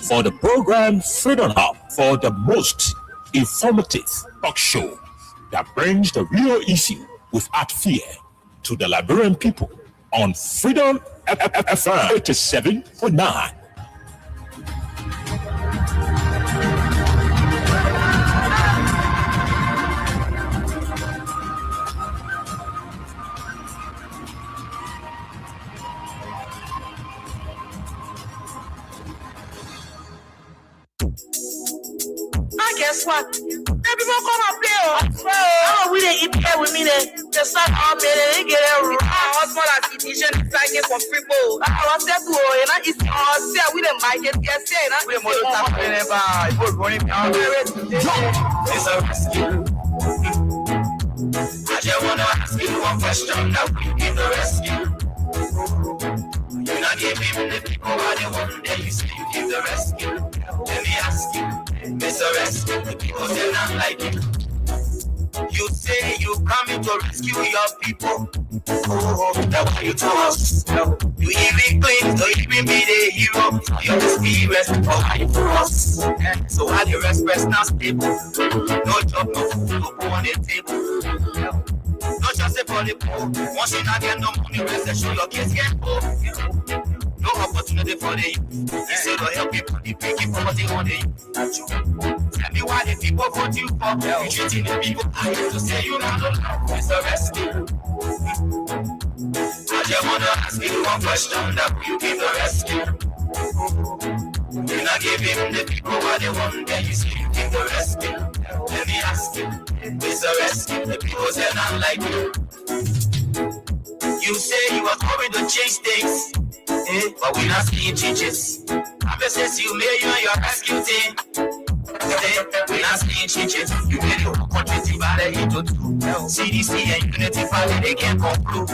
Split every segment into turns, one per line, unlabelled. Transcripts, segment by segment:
for the program Freedom Hub for the most informative talk show that brings the real issue without fear to the Liberian people on Freedom FM 87.9.
Guess what? People come and play. Oh, we didn't eat here with me. They start all day. They get a husband as edition. It's like it for free bowl. I was there to it's all there. We didn't buy it. Yes, we didn't it's a rescue. I just want to ask you one question. Now we give the rescue. You not give him the people what they want. Then you say you give the rescue. Let me ask you. Mr. Rescue, the people say not like you. You say you coming to rescue your people. Oh, that's why you to us. No. You even claim to even be the hero. You just be rescued for why you to us. So how the rest now stable. No job, no food, no food on the table. No just for the poor. Once you not get no money, rest and show your kids get poor. No opportunity for the youth. You say to help people, the big poverty on the youth. Tell me why the people vote you for. You treating the people, I used to say you not alone. It's a rescue. I just want to ask you one question. That you give the rescue. You not give him the people what they want. Then you say you give the rescue. Let me ask you. It's a rescue. The people say not like you. You say you are going to change things. But we not seeing changes. I'm just saying you made you and your rescue team. We not seeing changes. You made your country divided into two. CDC and Unity Party, they can't conclude.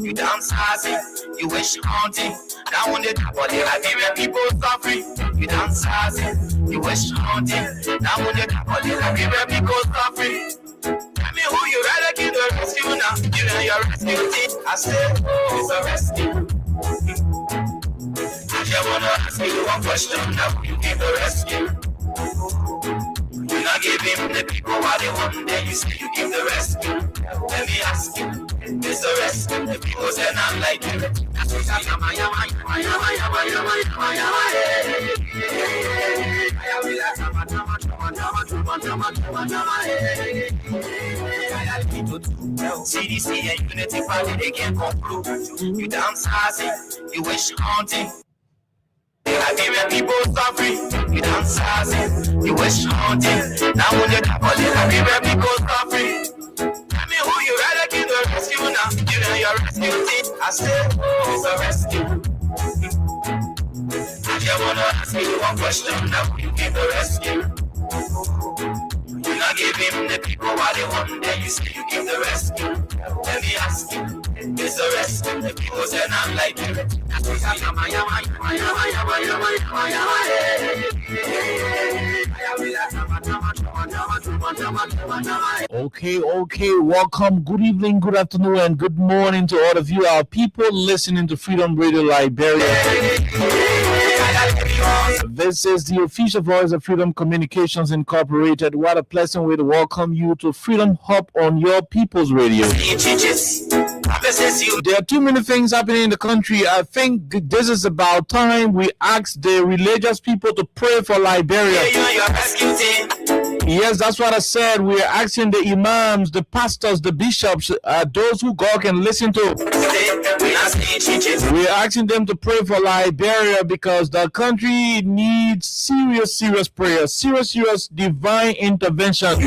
You downsizing, you wish haunting. Now on the top of the Liberian people suffering. You downsizing, you wish haunting. Now on the top of the Liberian people suffering. Tell me who you rather give the rescue now. You and your rescue team. I said, it's a rescue. I just wanna ask you one question. Now you give the rescue. You not give him the people what they want. Then you say you give the rescue. Let me ask you. It's the rescue. The people say not like you. That's what CDC and Unity Party, they can't conclude. You downsizing, you wish haunting. Liberian people suffering, you downsizing, you wish haunting. Now when you're top of the Liberian people suffering. Tell me who you rather give the rescue now. You and your rescue team. I said, it's a rescue. I just wanna ask you one question. Now you give the rescue. You not give him the people what they want. Then you say you give the rescue. Let me ask you. It's a rescue. The people say not like you.
Okay. Welcome. Good evening, good afternoon, and good morning to all of you, our people listening to Freedom Radio Liberia. This is the official voice of Freedom Communications Incorporated. What a pleasant way to welcome you to Freedom Hub on your people's radio. There are too many things happening in the country. I think this is about time we ask the religious people to pray for Liberia. Yes, that's what I said. We are asking the imams, the pastors, the bishops, those who God can listen to. We are asking them to pray for Liberia because the country needs serious prayer, serious divine intervention. From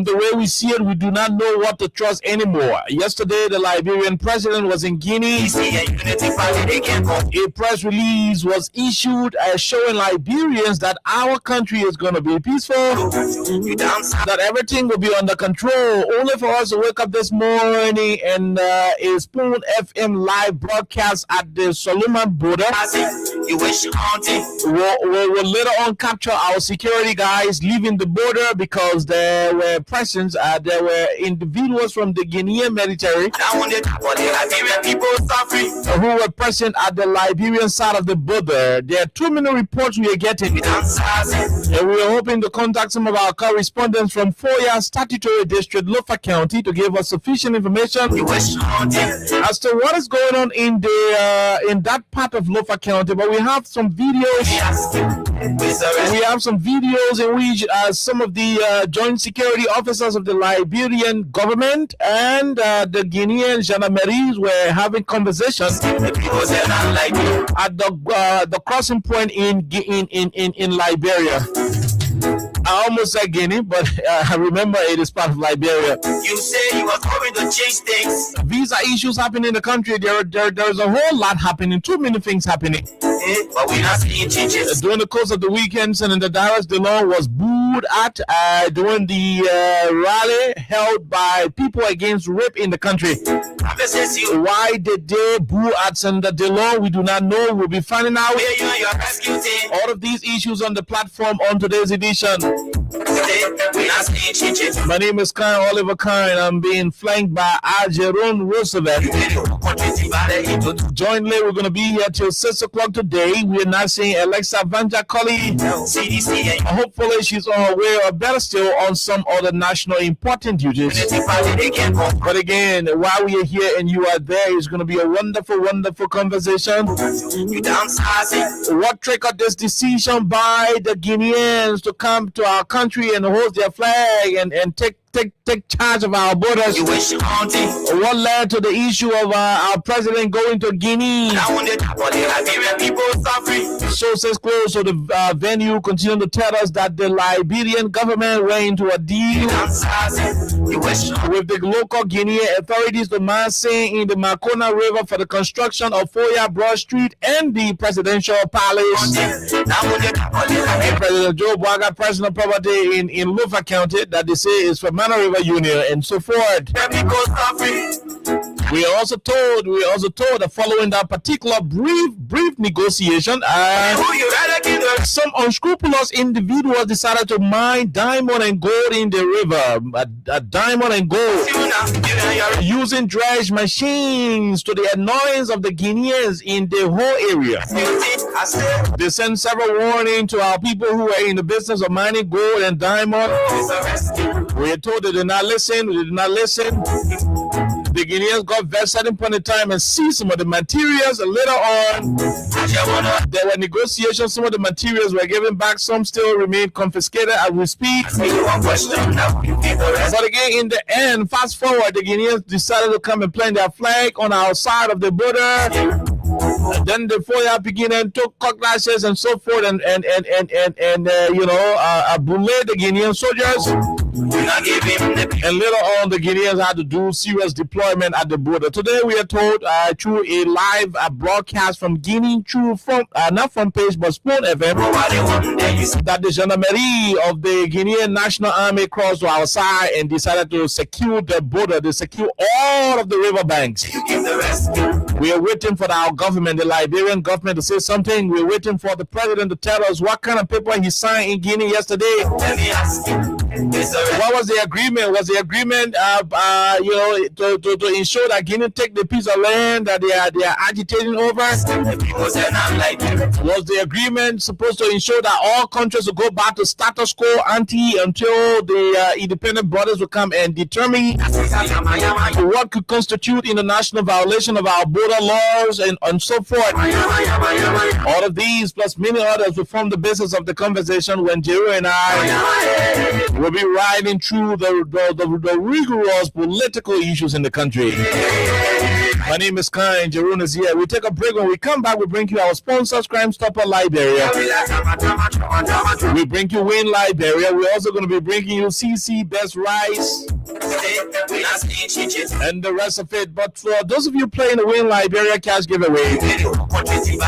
the way we see it, we do not know what to trust anymore. Yesterday, the Liberian president was in Guinea. A press release was issued showing Liberians that our country is going to be peaceful, that everything will be under control. Only for us to wake up this morning and a Spoon FM live broadcast at the Solomon border. We'll later on capture our security guys leaving the border because there were presence, there were individuals from the Guinean military who were present at the Liberian side of the border. There are too many reports we are getting, and we are hoping to contact some of our correspondents from Foya Statutory District, Lofa County, to give us sufficient information as to what is going on in that part of Lofa County. But we have some videos. We have some videos in which some of the joint security officers of the Liberian government and the Guinean gendarmeries were having conversations at the crossing point in Liberia. I almost said Guinea, but I remember it is part of Liberia.
You say you are going to change things.
Visa issues happening in the country. There's a whole lot happening. Too many things happening.
But we're not seeing changes.
During the course of the weekend, Senator Darius DeLong was booed at during the rally held by People Against Rape in the country. Why did they boo at Senator DeLong? We do not know. We'll be finding out all of these issues on the platform on today's edition. My name is Kyle Oliver Kine. I'm being flanked by Jerome Roosevelt. Jointly, we're going to be here till 6 o'clock today. We're not seeing Alexa Vanjakoli. Hopefully, she's on her way, or better still, on some other national important duties. But again, while we are here and you are there, it's going to be a wonderful, wonderful conversation. What triggered this decision by the Guineans to come to our country and host their flag and take charge of our borders? What led to the issue of our president going to Guinea? Sources close to the venue continue to tell us that the Liberian government went into a deal with the local Guinean authorities to massing in the Makona River for the construction of Foya Broad Street and the presidential palace. President Joe Boaga personal property in Lofa County that they say is for Mana River Union and so forth. We are also told that following that particular brief negotiation, some unscrupulous individuals decided to mine diamond and gold in the river. Diamond and gold using dredge machines to the annoyance of the Guineans in the whole area. They sent several warnings to our people who are in the business of mining gold and diamond. We are told they did not listen. The Guineans got vexed at a point in time and seized some of the materials. And later on, there were negotiations. Some of the materials were given back. Some still remain confiscated as we speak. But again, in the end, fast forward, the Guineans decided to come and plant their flag on our side of the border. And then the Foya began and took cutlasses and so forth and bullied the Guinean soldiers. And later on, the Guineans had to do serious deployment at the border. Today, we are told through a live broadcast from Guinea, not from page, but Spoon FM, that the gendarmerie of the Guinean National Army crossed to our side and decided to secure the border. They secure all of the riverbanks. We are waiting for our government, the Liberian government, to say something. We're waiting for the president to tell us what kind of paper he signed in Guinea yesterday. What was the agreement? Was the agreement, to ensure that Guinea take the piece of land that they are agitating over? Was the agreement supposed to ensure that all countries will go back to status quo ante until the independent borders will come and determine what could constitute international violation of our border laws and so forth? All of these plus many others will form the basis of the conversation when Jeru and I will be riding through the rigorous political issues in the country. My name is Kine. Jerome is here. We take a break. When we come back, we bring you our sponsors, Crime Stopper Liberia. We bring you Win Liberia. We're also going to be bringing you CC Best Rice and the rest of it. But for those of you playing the Win Liberia cash giveaway,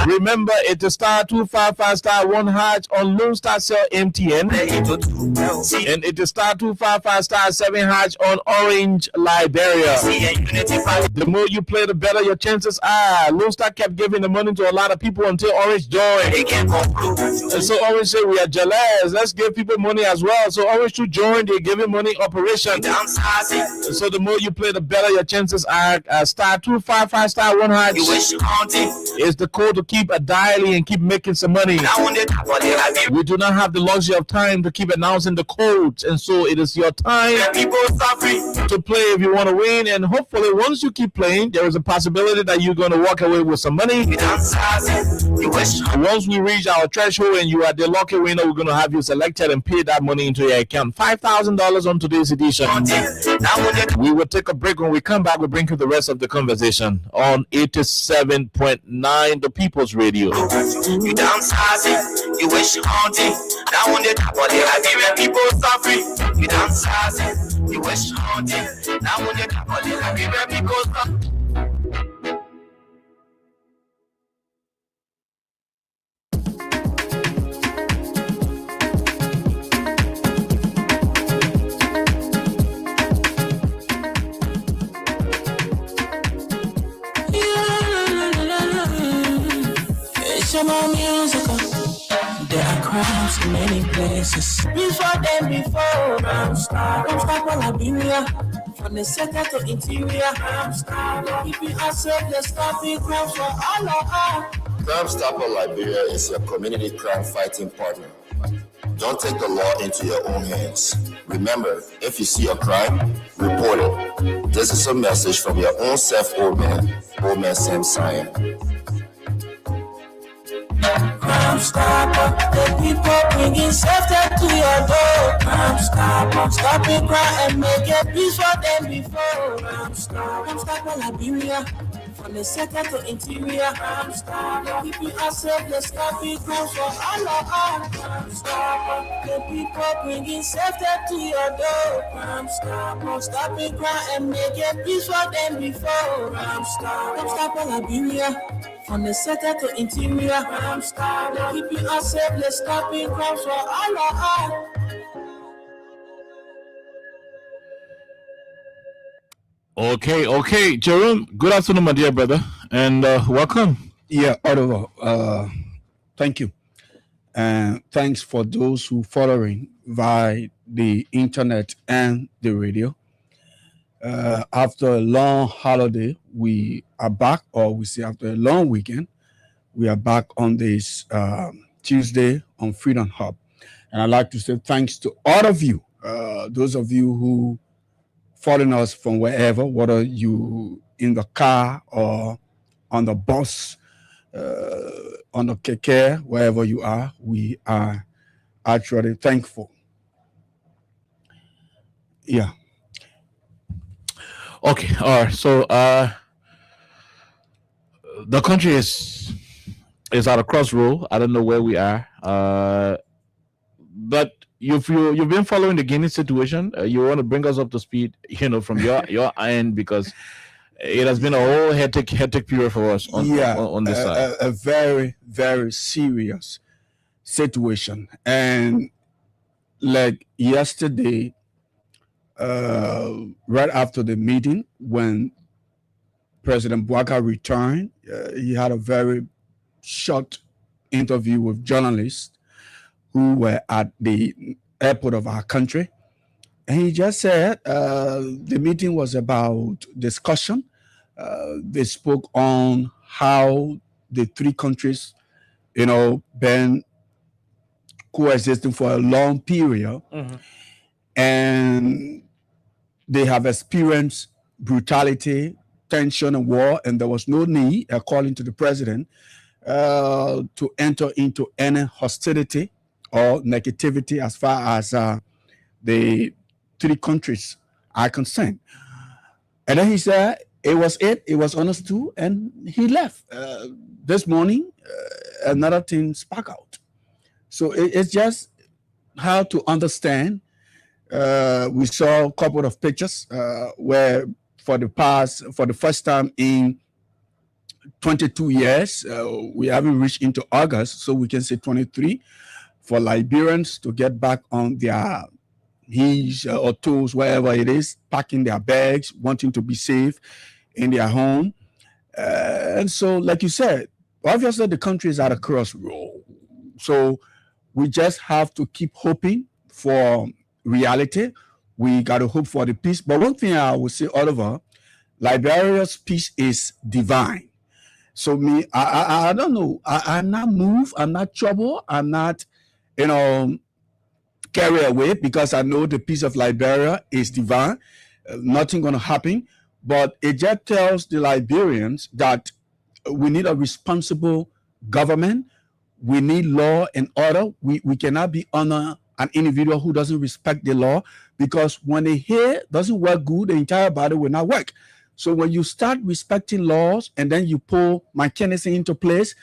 Remember, it's a star 255 star 1 hash on Lone Star Cell MTN. And it is star 255 star 7 hash on Orange Liberia. The more you play, the better your chances are. Lone Star kept giving the money to a lot of people until Orange joined. And so Orange said, we are jealous. Let's give people money as well. So Orange to join the giving money operation. So the more you play, the better your chances are. Star 255 star 1 hash is the code to keep dialing and keep making some money. We do not have the luxury of time to keep announcing the codes, and so it is your time to play if you want to win. And hopefully, once you keep playing, there is a possibility that you're going to walk away with some money. Once we reach our threshold and you are the lucky winner, we're going to have you selected and pay that money into your account. $5,000 on today's edition. We will take a break. When we come back, we'll bring you the rest of the conversation on 87.9 The People's Radio.
You downsizing, you wish haunting. Now on the top of the Liberian people suffering. You downsizing, you wish haunting. Now on the top of the Liberian people suffering.
There are crimes in many places. Before I'm from Liberia. From the center to interior, keeping ourselves, let's stop big crimes for all of us.
Crime Stopper Liberia is your community crime fighting partner. Don't take the law into your own hands. Remember, if you see a crime, report it. This is a message from your own self, Old Man Sam Sion.
Crime Stopper, the people bringing safety to your door. Crime Stopper, stopping crime and making peace for them before. Crime Stopper Liberia. From the center to interior, Crime Stopper, keeping ourselves, let's stop big crimes for all of us. Crime Stopper, the people bringing safety to your door. Crime Stopper, stopping crime and making peace for them before. Crime Stopper Liberia. From the center to interior, Crime Stopper, keeping ourselves, let's stop big crimes for all of us.
Okay, Jerome, good afternoon, my dear brother, and welcome.
Yeah, Oliver, thank you. And thanks for those who following via the internet and the radio. After a long holiday, we are back, or we say after a long weekend, we are back on this Tuesday on Freedom Hub. And I'd like to say thanks to all of you, those of you who following us from wherever, whether you in the car or on the bus, on the keke, wherever you are, we are actually thankful. Yeah.
Okay, all right. So the country is at a crossroad. I don't know where we are, but you've been following the Guinea situation. You want to bring us up to speed, from your end, because it has been a whole hectic period for us on this side.
A very, very serious situation. And like yesterday, right after the meeting, when President Bouaga returned, he had a very short interview with journalists who were at the airport of our country. And he just said the meeting was about discussion. They spoke on how the three countries, been coexisting for a long period. Mm-hmm. And they have experienced brutality, tension, and war, and there was no need, according to the president, to enter into any hostility or negativity as far as the three countries are concerned. And then he said it was understood, and he left. This morning, another thing sparked out. So it's just how to understand. We saw a couple of pictures where for the first time in 22 years. We haven't reached into August, so we can say 23 for Liberians to get back on their heels or toes, wherever it is, packing their bags, wanting to be safe in their home. And so, like you said, obviously the country is at a crossroad. So we just have to keep hoping for reality. We got to hope for the peace. But one thing I will say, Oliver, Liberia's peace is divine. So me, I don't know. I'm not moved. I'm not troubled. I'm not, carried away, because I know the peace of Liberia is divine. Nothing going to happen. But it just tells the Liberians that we need a responsible government. We need law and order. We cannot be under an individual who doesn't respect the law, because when the hair doesn't work good, the entire body will not work. So when you start respecting laws and then you pull mechanism into place,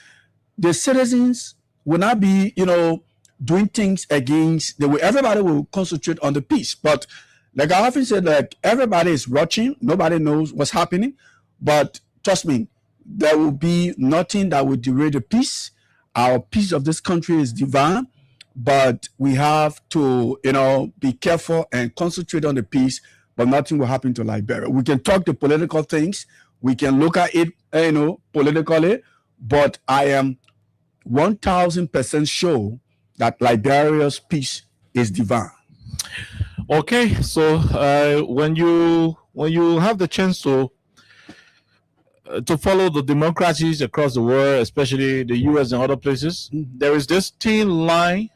the citizens will not be, doing things against the way. Everybody will concentrate on the peace. But like I often said, like everybody is watching, nobody knows what's happening. But trust me, there will be nothing that will derail the peace. Our peace of this country is divine, but we have to, be careful and concentrate on the peace, but nothing will happen to Liberia. We can talk the political things. We can look at it, politically, but I am 1,000% sure that Liberia's peace is divine.
Okay, so when you have the chance to follow the democracies across the world, especially the US and other places, there is this thin line.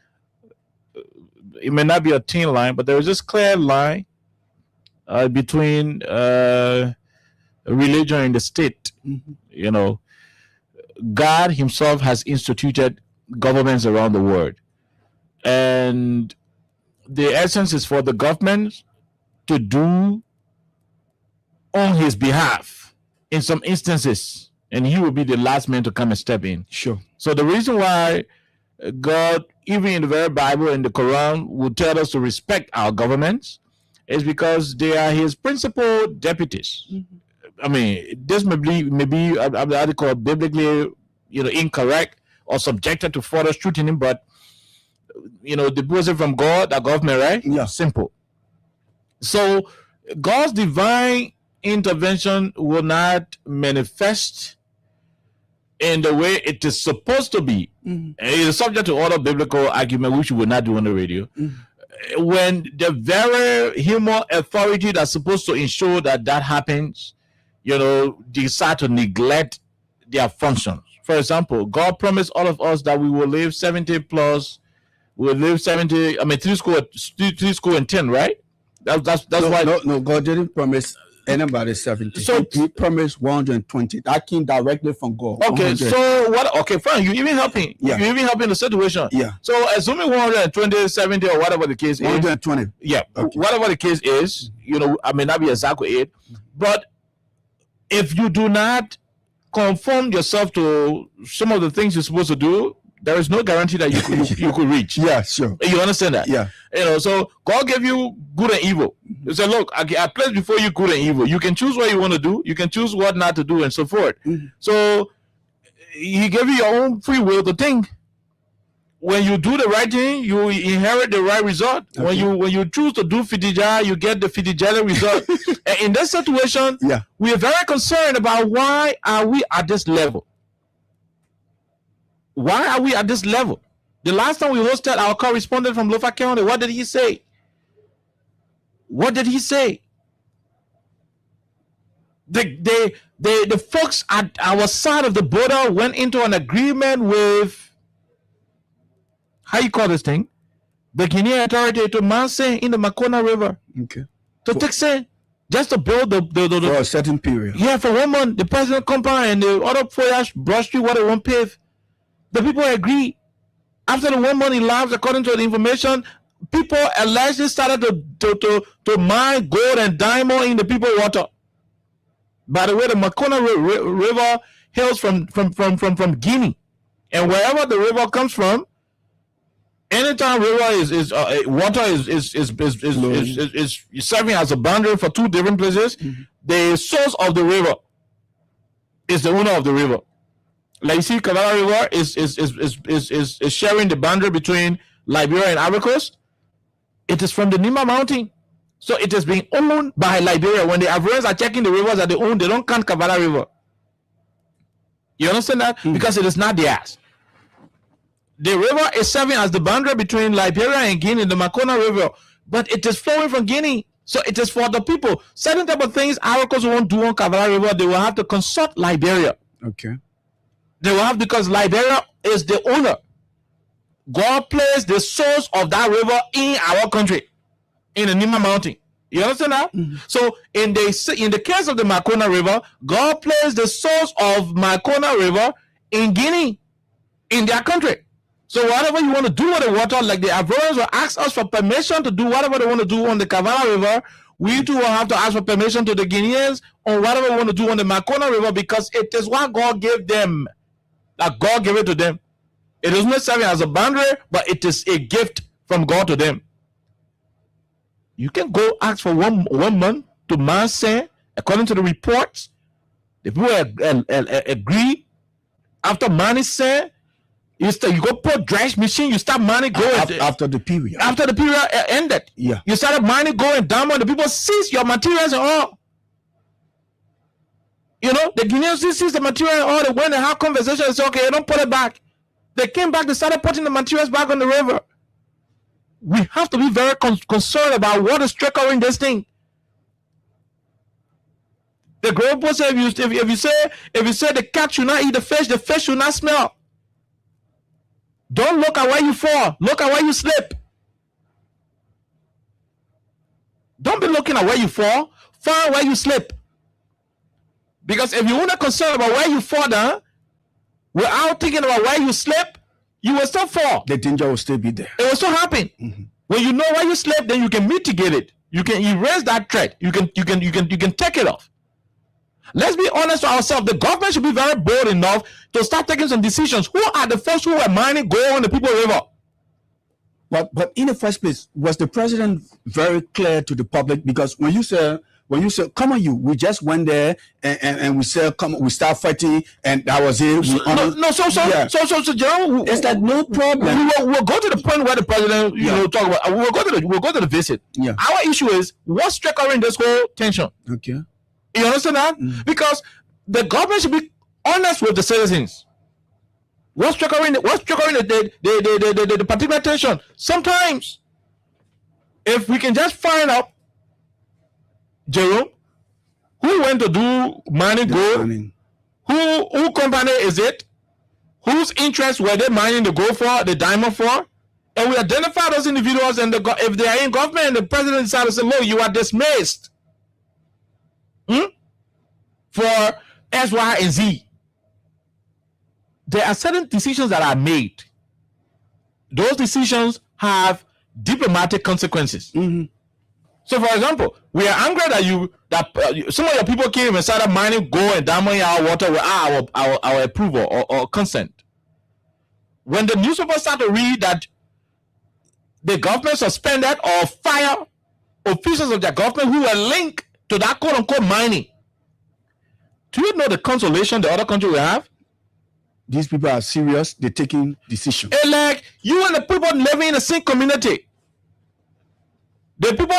It may not be a thin line, but there is this clear line between religion and the state. God himself has instituted governments around the world. And the essence is for the government to do on his behalf in some instances, and he will be the last man to come and step in.
Sure.
So the reason why God, even in the very Bible and the Quran, would tell us to respect our governments is because they are his principal deputies. I mean, this may be article biblically, incorrect or subjected to further scrutiny, but the blessing from God, the government, right?
Yeah.
Simple. So God's divine intervention will not manifest in the way it is supposed to be. It is subject to other biblical argument, which we will not do on the radio. When the very human authority that's supposed to ensure that happens, decide to neglect their functions. For example, God promised all of us that we will live 70 plus. We'll live 70. I mean, three score and 10, right? That's why.
No, God didn't promise anybody 70. So he promised 120. That came directly from God.
Okay, 100. So what? Okay, fine. You even helping.
Yeah.
You even helping the situation.
Yeah.
So assuming 120, 70, or whatever the case
120.
is. 120. Yeah.
Okay.
Whatever the case is, I may not be exactly it, but if you do not conform yourself to some of the things you're supposed to do, there is no guarantee that you could reach.
Yeah, sure.
You understand that?
Yeah.
So God gave you good and evil. He said, look, I placed before you good and evil. You can choose what you want to do. You can choose what not to do and so forth. So he gave you your own free will to think. When you do the right thing, you inherit the right result. Okay. When you choose to do fidija, you get the fidija result. And in that situation, we are very concerned about why are we at this level. Why are we at this level? The last time we hosted our correspondent from Lofa County, what did he say? What did he say? The folks at our side of the border went into an agreement with, how you call this thing? The Guinean authority to Manse in the Makona River.
Okay.
To Texas, just to build the
for a certain period.
Yeah, for 1 month, the president compound and the other foliage brush through what they won't pave. The people agree. After the 1 month elapsed, according to the information, people allegedly started to mine gold and diamond in the people's water. By the way, the Makona River hails from Guinea, and wherever the river comes from, anytime river is water is serving as a boundary for two different places. The source of the river is the owner of the river. Like you see, Kavala River is sharing the boundary between Liberia and Ivory Coast. It is from the Nima Mountain. So it is being owned by Liberia. When the Ivorians are checking the rivers that they own, they don't count Kavala River. You understand that? Because it is not theirs. The river is serving as the boundary between Liberia and Guinea, the Makona River, but it is flowing from Guinea. So it is for the people. Certain type of things Ivory Coast won't do on Kavala River. They will have to consult Liberia.
Okay.
They will have, because Liberia is the owner. God placed the source of that river in our country, in the Nima Mountain. You understand that? So in the case of the Makona River, God placed the source of Makona River in Guinea, in their country. So whatever you want to do with the water, like the Ivorians will ask us for permission to do whatever they want to do on the Kavala River, we too will have to ask for permission to the Guineans on whatever we want to do on the Makona River, because it is what God gave them. Like God gave it to them. It is not serving as a boundary, but it is a gift from God to them. You can go ask for one month to Mansa, according to the reports. The people agree. After money say, you go put dredge machine, you start mining going.
After the period.
After the period ended.
Yeah.
You started mining going down, the people seize your materials and all. You know, the Guineans seize the material and all. They went and have conversation and say, okay, don't put it back. They came back, they started putting the materials back on the river. We have to be very concerned about what is triggering this thing. The Grandpa said, if you say the cat should not eat the fish should not smell. Don't look at where you fall. Look at where you slip. Don't be looking at where you fall. Find where you slip. Because if you're not concerned about where you fall down, without thinking about where you slip, you will still fall.
The danger will still be there.
It will still happen. When you know where you slip, then you can mitigate it. You can erase that threat. You can take it off. Let's be honest to ourselves. The government should be very bold enough to start taking some decisions. Who are the first who were mining gold on the People River?
But in the first place, was the president very clear to the public? Because when you say, come on, we just went there and we said, come, we start fighting, and that was it.
So General,
it's like no problem.
We'll go to the point where the president, talk about. We'll go to the visit.
Yeah. Our
issue is what's triggering this whole tension.
Okay.
You understand that? Because the government should be honest with the citizens. What's triggering the particular tension? Sometimes, if we can just find out, Jerome, who went to do mining gold, who company is it, whose interest were they mining the gold for, the diamond for, and we identify those individuals, and if they are in government and the president decided to say, look, you are dismissed for X, Y, and Z. There are certain decisions that are made. Those decisions have diplomatic consequences. So, for example, we are angry that some of your people came and started mining gold and diamond our water without our approval or consent. When the newspapers start to read that the government suspended or fired officials of their government who were linked to that quote-unquote mining, do you know the consolation the other country will have?
These people are serious. They're taking decisions.
It's like you and the people living in the same community. The people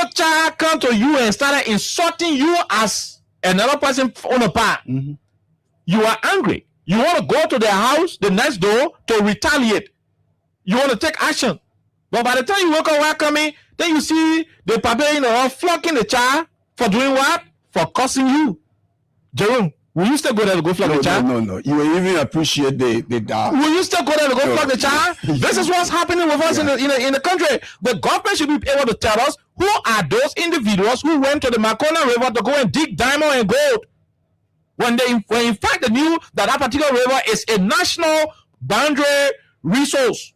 come to you and started insulting you as another person on a part. You are angry. You want to go to their house, the next door, to retaliate. You want to take action. But by the time you wake up welcoming, then you see the people flocking the child for doing what? For cursing you. Jerome, will you still go there to go flog the child?
No. You will even appreciate the
Will you still go there to go flog the child? This is what's happening with us in the country. The government should be able to tell us who are those individuals who went to the Makona River to go and dig diamond and gold. When in fact they knew that particular river is a national boundary resource.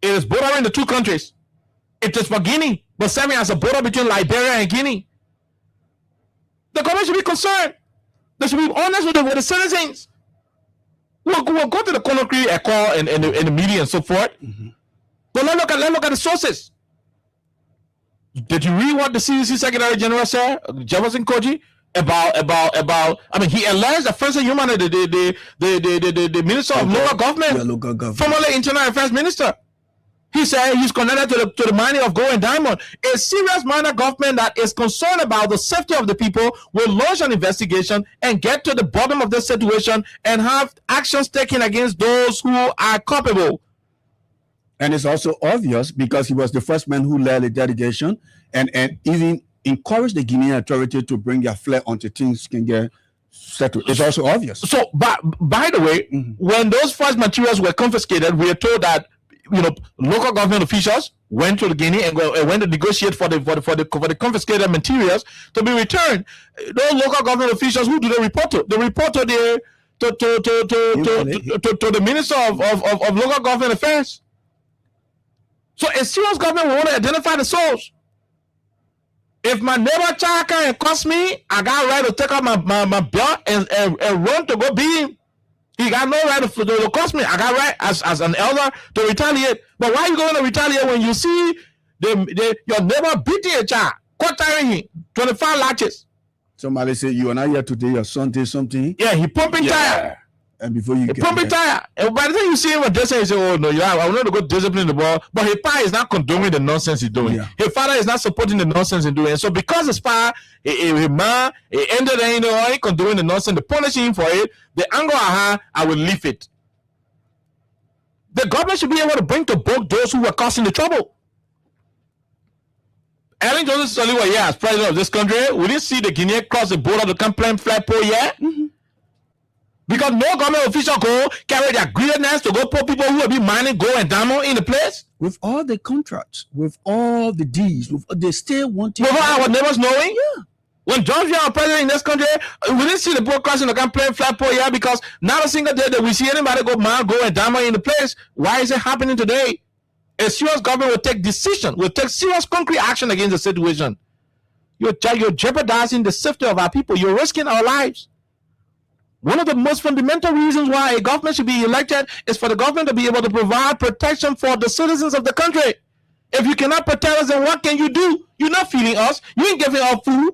It is bordering the two countries. It is for Guinea, but serving as a border between Liberia and Guinea. The government should be concerned. They should be honest with the citizens. We'll go to the Conakry Echo and the media and so forth. But let's look at the sources. Did you read what the CDC Secretary General said, Jefferson Koji? I mean, he alleged that Francis Human, the minister of local government, formerly internal affairs minister. He said he's connected to the mining of gold and diamond. A serious miner government that is concerned about the safety of the people will launch an investigation and get to the bottom of the situation and have actions taken against those who are culpable.
And it's also obvious because he was the first man who led a delegation and even encouraged the Guinean authority to bring their flair until things can get settled. It's also obvious.
So, by the way, when those first materials were confiscated, we are told that local government officials went to the Guinea and went to negotiate for the confiscated materials to be returned. Those local government officials, who do they report to? They report to the Minister of Local Government Affairs. So a serious government will want to identify the source. If my neighbor child can cost me, I got right to take out my belt and run to go beat him. He got no right to cost me. I got right as an elder to retaliate. But why are you going to retaliate when you see your neighbor beating a child, quartering him, 25 latches?
Somebody say you are not here today, your son did something.
Yeah, he pumping tire.
And before you
pumping tire. And by the time you see him addressing, you say, oh no, I want to go discipline the ball. But his father is not condoning the nonsense he's doing. Yeah. His father is not supporting the nonsense he's doing. And so because his father, his man, he ended up condoning the nonsense, the punishing him for it, the anger I will leave it. The government should be able to bring to book those who were causing the trouble. Ellen Johnson Sirleaf was here as president of this country. We didn't see the Guinea cross the border to come plant flagpole yet. Because no government official go carry their greediness to go put people who will be mining gold and diamond in the place.
With all the contracts, with all the deeds, they still want to.
Without our neighbors knowing? Yeah. When George was president in this country, we didn't see the boat crossing the come playing flagpole here because not a single day that we see anybody go mine gold and diamond in the place. Why is it happening today? A serious government will take decision, will take serious concrete action against the situation. You're jeopardizing the safety of our people. You're risking our lives. One of the most fundamental reasons why a government should be elected is for the government to be able to provide protection for the citizens of the country. If you cannot protect us, then what can you do? You're not feeding us. You ain't giving us food.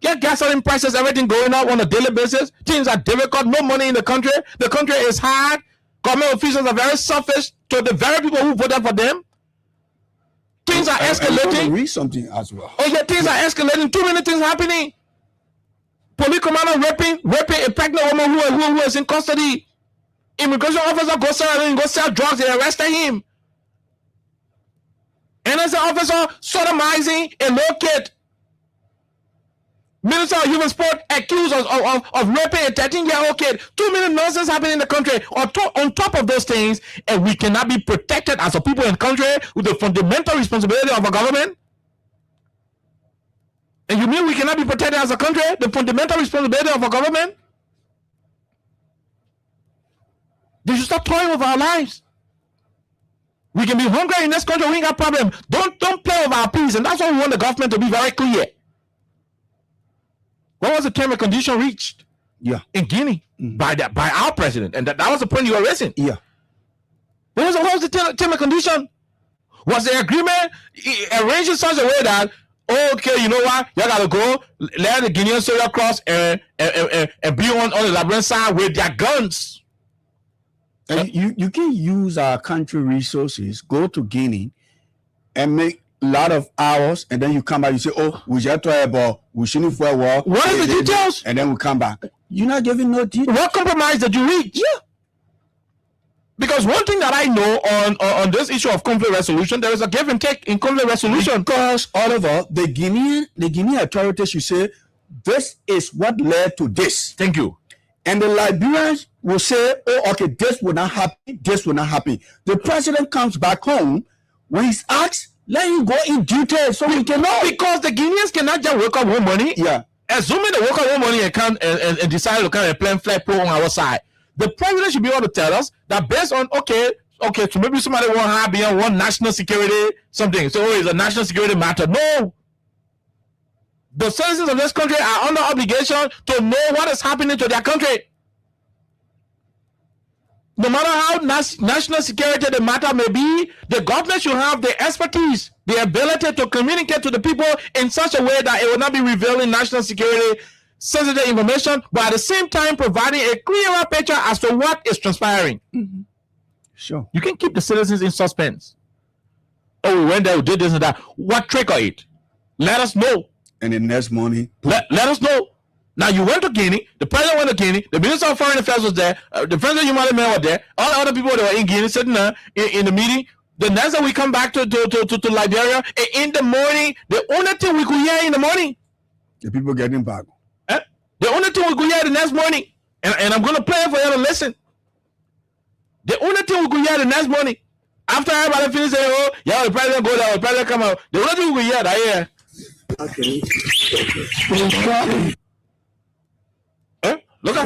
Get gasoline prices, everything going up on a daily basis. Things are difficult. No money in the country. The country is hard. Government officials are very selfish to the very people who voted for them. Things are escalating.
Read something as well.
Oh yeah, things are escalating. Too many things happening. Police commander raping a pregnant woman who is in custody. Immigration officer go sell drugs. They arrested him. NSA officer sodomizing a little kid. Minister of Human Sport accused of raping a 13-year-old kid. Too many nonsense happening in the country. On top of those things, and we cannot be protected as a people in the country with the fundamental responsibility of a government. And you mean we cannot be protected as a country? The fundamental responsibility of a government? They should stop toying with our lives. We can be hungry in this country. We ain't got problem. Don't play with our peace. And that's why we want the government to be very clear. What was the term and condition reached?
Yeah.
In Guinea by our president, and that was the point you were raising.
Yeah.
What was the term and condition? Was the agreement arranged in such a way that okay, you know what? You gotta go let the Guinean soldier cross and be on the Liberian side with their guns.
And you can use our country resources, go to Guinea, and make a lot of hours, and then you come back. You say, "Oh, we just try about we shouldn't for a war."
What are the details?
And then we come back. You're not giving no details.
What compromise did you reach? Yeah. Because one thing that I know on this issue of conflict resolution, there is a give and take in conflict resolution.
Because Oliver, the Guinean authorities should say, this is what led to this.
Thank you.
And the Liberians will say, oh, okay, this will not happen, this will not happen. The president comes back home, when he's asked, let him go in detail so we can know.
Because the Guineans cannot just wake up one morning.
Yeah.
Assuming they wake up one morning and decide to come and plan flagpole on our side. The president should be able to tell us that based on, okay, so maybe somebody won't have beyond one national security, something. So it's a national security matter. No. The citizens of this country are under obligation to know what is happening to their country. No matter how national security the matter may be, the government should have the expertise, the ability to communicate to the people in such a way that it will not be revealing national security sensitive information, but at the same time providing a clearer picture as to what is transpiring.
Sure.
You can keep the citizens in suspense. Oh, we went there, we did this and that. What triggered it? Let us know.
And the next morning,
Let us know. Now, you went to Guinea, the president went to Guinea, the Minister of Foreign Affairs was there, the President of Human Rights were there, all the other people that were in Guinea sitting there in the meeting. The next day we come back to Liberia, and in the morning, the only thing we could hear in the morning,
the people getting back.
the only thing we could hear the next morning, and I'm going to play it for you to listen. The only thing we could hear the next morning, after everybody finished saying, oh, yeah, the president go there, the president come out, the only thing we could hear that here. Look at.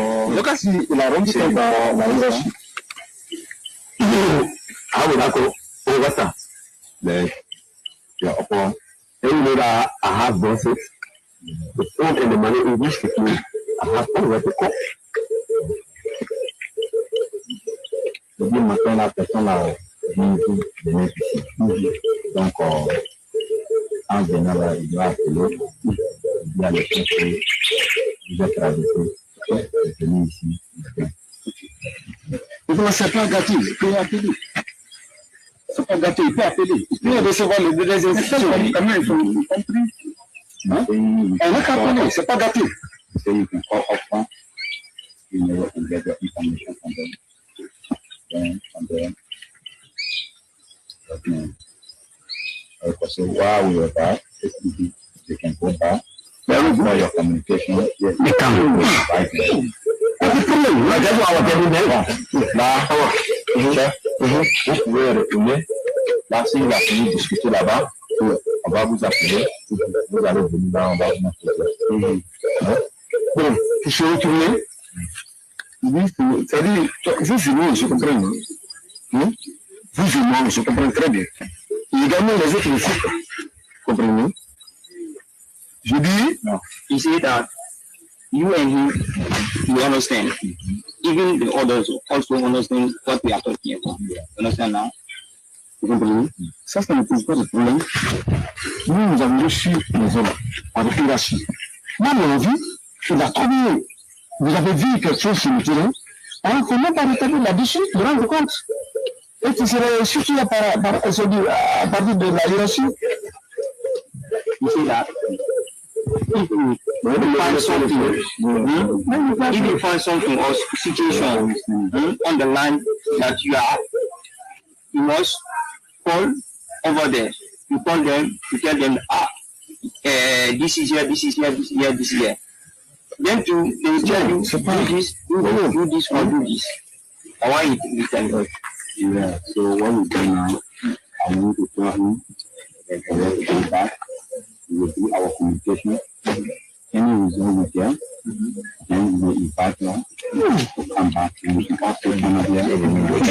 I have bosses. The phone and the money in which I have already got. Je m'attends la personne à donc en venant là, il doit appeler, il y a le conseil, il va traverser, venir ici. Il ne s'est pas gâté, il peut appeler. C'est pas gâté, il peut appeler. Il peut recevoir les institutions, quand même, ils sont compris. On n'a qu'à appeler, c'est pas gâté. C'est une offre, une information qu'on donne. Because while we were back, they can go back. For your communication, they can go right there. Là, si il a fini de discuter là-bas, on va vous appeler, vous allez venir là, on va vous montrer. Bon, je suis retourné. C'est-à-dire, vous et moi, je comprends. Vous et moi, je comprends très bien. Et également les autres aussi. Comprenez? Je dis,
you say that you and him, you understand. Even the others also understand what we are talking about. You understand now?
vous comprenez? Ça ne pose pas de problème. Nous avons reçu les hommes avec hiérarchie. Moi, mon avis, il a trouvé. Vous avez vu quelque chose sur le terrain, alors qu'on n'a pas rétabli là-dessus, vous rendre compte. Et qui serait surtout à partir de la hiérarchie.
You say that if you find something or situation on the line that you are, you must call over there. You call them, you tell them, this is here, this is here, this is here, this is here. Then they will tell you, do this, do this, or do this. Or why you tell you?
Yeah, so what we do now, I want to tell him that we will come back, we will do our communication. Any result we get, then we will invite them to come back and we can also come up here and we will do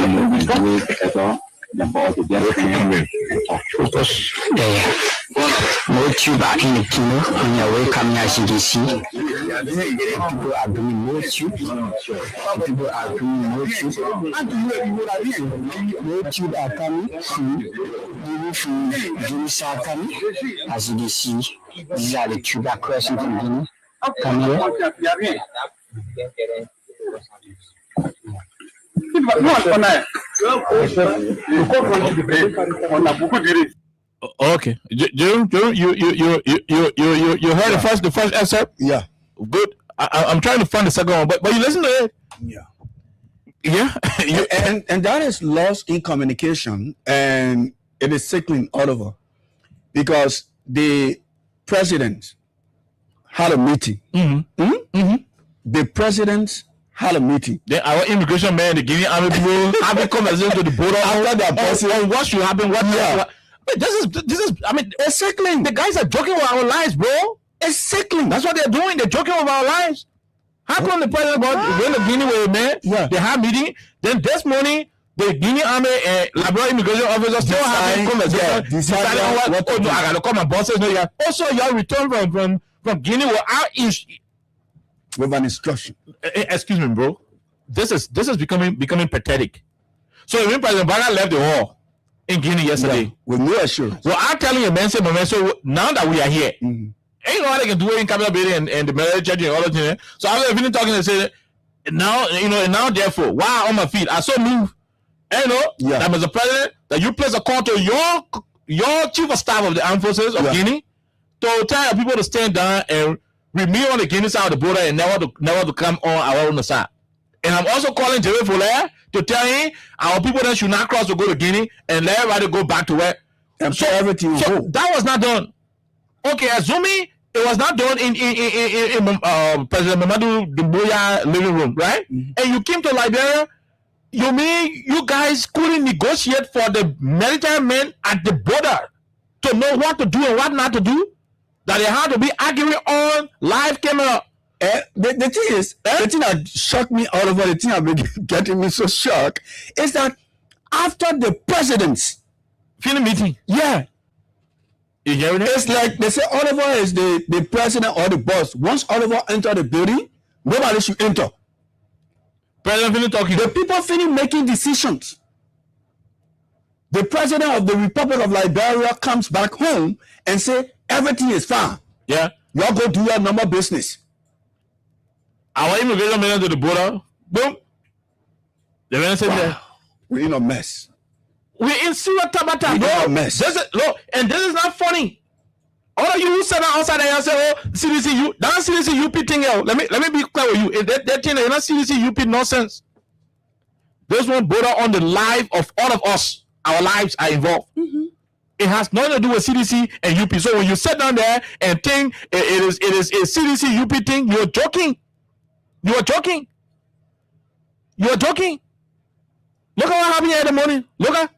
it together. Therefore, all together and talk.
YouTube in Kino on your way coming at CDC. People are doing YouTube. People are doing YouTube. YouTube are coming from Guinea coming as CDC. These are the Cuba crossing from Guinea. Come here.
Okay, Jerome, you heard the first excerpt.
Yeah,
good. I'm trying to find the second one, but you listen to it. Yeah.
and that is lost in communication, and it is sickling all over because the president had a meeting. The president had a meeting.
Then our immigration man, the Guinea army people, have a conversation to the border after their policy on what should happen. This is. I mean, it's sickling. The guys are joking with our lives, bro. It's sickling. That's what they're doing. They're joking with our lives. How come the president went to Guinea with a man? Yeah. They have meeting. Then this morning, the Guinea army and Liberia immigration officers still having conversation. Deciding on what to do. I gotta call my bosses. No, yeah. Also, y'all return from Guinea
with an instruction.
Excuse me, bro. This is becoming pathetic. So when President Baga left the war in Guinea yesterday,
with no assurance.
Well, I'm telling you, man, so now that we are here, Ain't no how they can do it in Capital Building and the military church and all of that. So I was even talking and say, now, and now therefore, why on my feet? I so move. That Mr. President, that you place a call to your chief of staff of the armed forces of Guinea to tell people to stand down and remain on the Guinea side of the border and never to come on our own side. And I'm also calling Jerry Fuller to tell him our people that should not cross to go to Guinea and let everybody go back to where.
So everything
that was not done. Okay, assuming it was not done in President Mamadou Doumbouya living room, right? Mm-hmm. And you came to Liberia, you mean you guys couldn't negotiate for the military men at the border to know what to do and what not to do? That they had to be arguing on live camera.
The thing is, the thing that shocked me all over, the thing that been getting me so shocked is that after the president's
film meeting,
you hearing it? It's like they say Oliver is the president or the boss. Once Oliver enter the building, nobody should enter.
President Fini talking.
The people Fini making decisions. The president of the Republic of Liberia comes back home and say everything is fine.
Yeah,
y'all go do your normal business.
Our immigration men to the border, boom. The man said that
we're in a mess.
We're in serious tabata, bro.
Mess.
Look, and this is not funny. All of you who sit outside there and say, "Oh, CDC, that CDC UP thing." Let me be clear with you. That thing is not CDC UP nonsense. This one border on the life of all of us. Our lives are involved. Mm-hmm. It has nothing to do with CDC and UP. So when you sit down there and think it is a CDC UP thing, you're joking. You are joking. You are joking. Look at what happened here in the morning. Look at.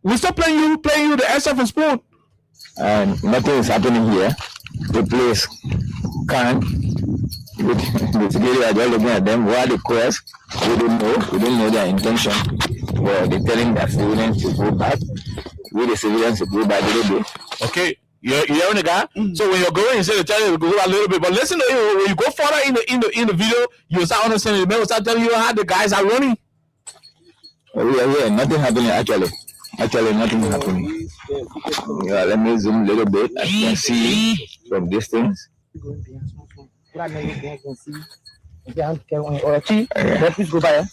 We stop playing you the SF and spoon.
And nothing is happening here. The place can't. Basically, I just looking at them. What are the quests? We don't know their intention. Well, they're telling their civilians to go back. With the civilians to go back a little bit.
Okay, you're the guy. Mm-hmm. So when you're going, you say the channel to go a little bit. But listen to you. When you go further in the video, you start understanding. The man will start telling you how the guys are running.
Yeah, nothing happening actually. Actually, nothing happening. Yeah, let me zoom a little bit. I can see from distance.
Please go by.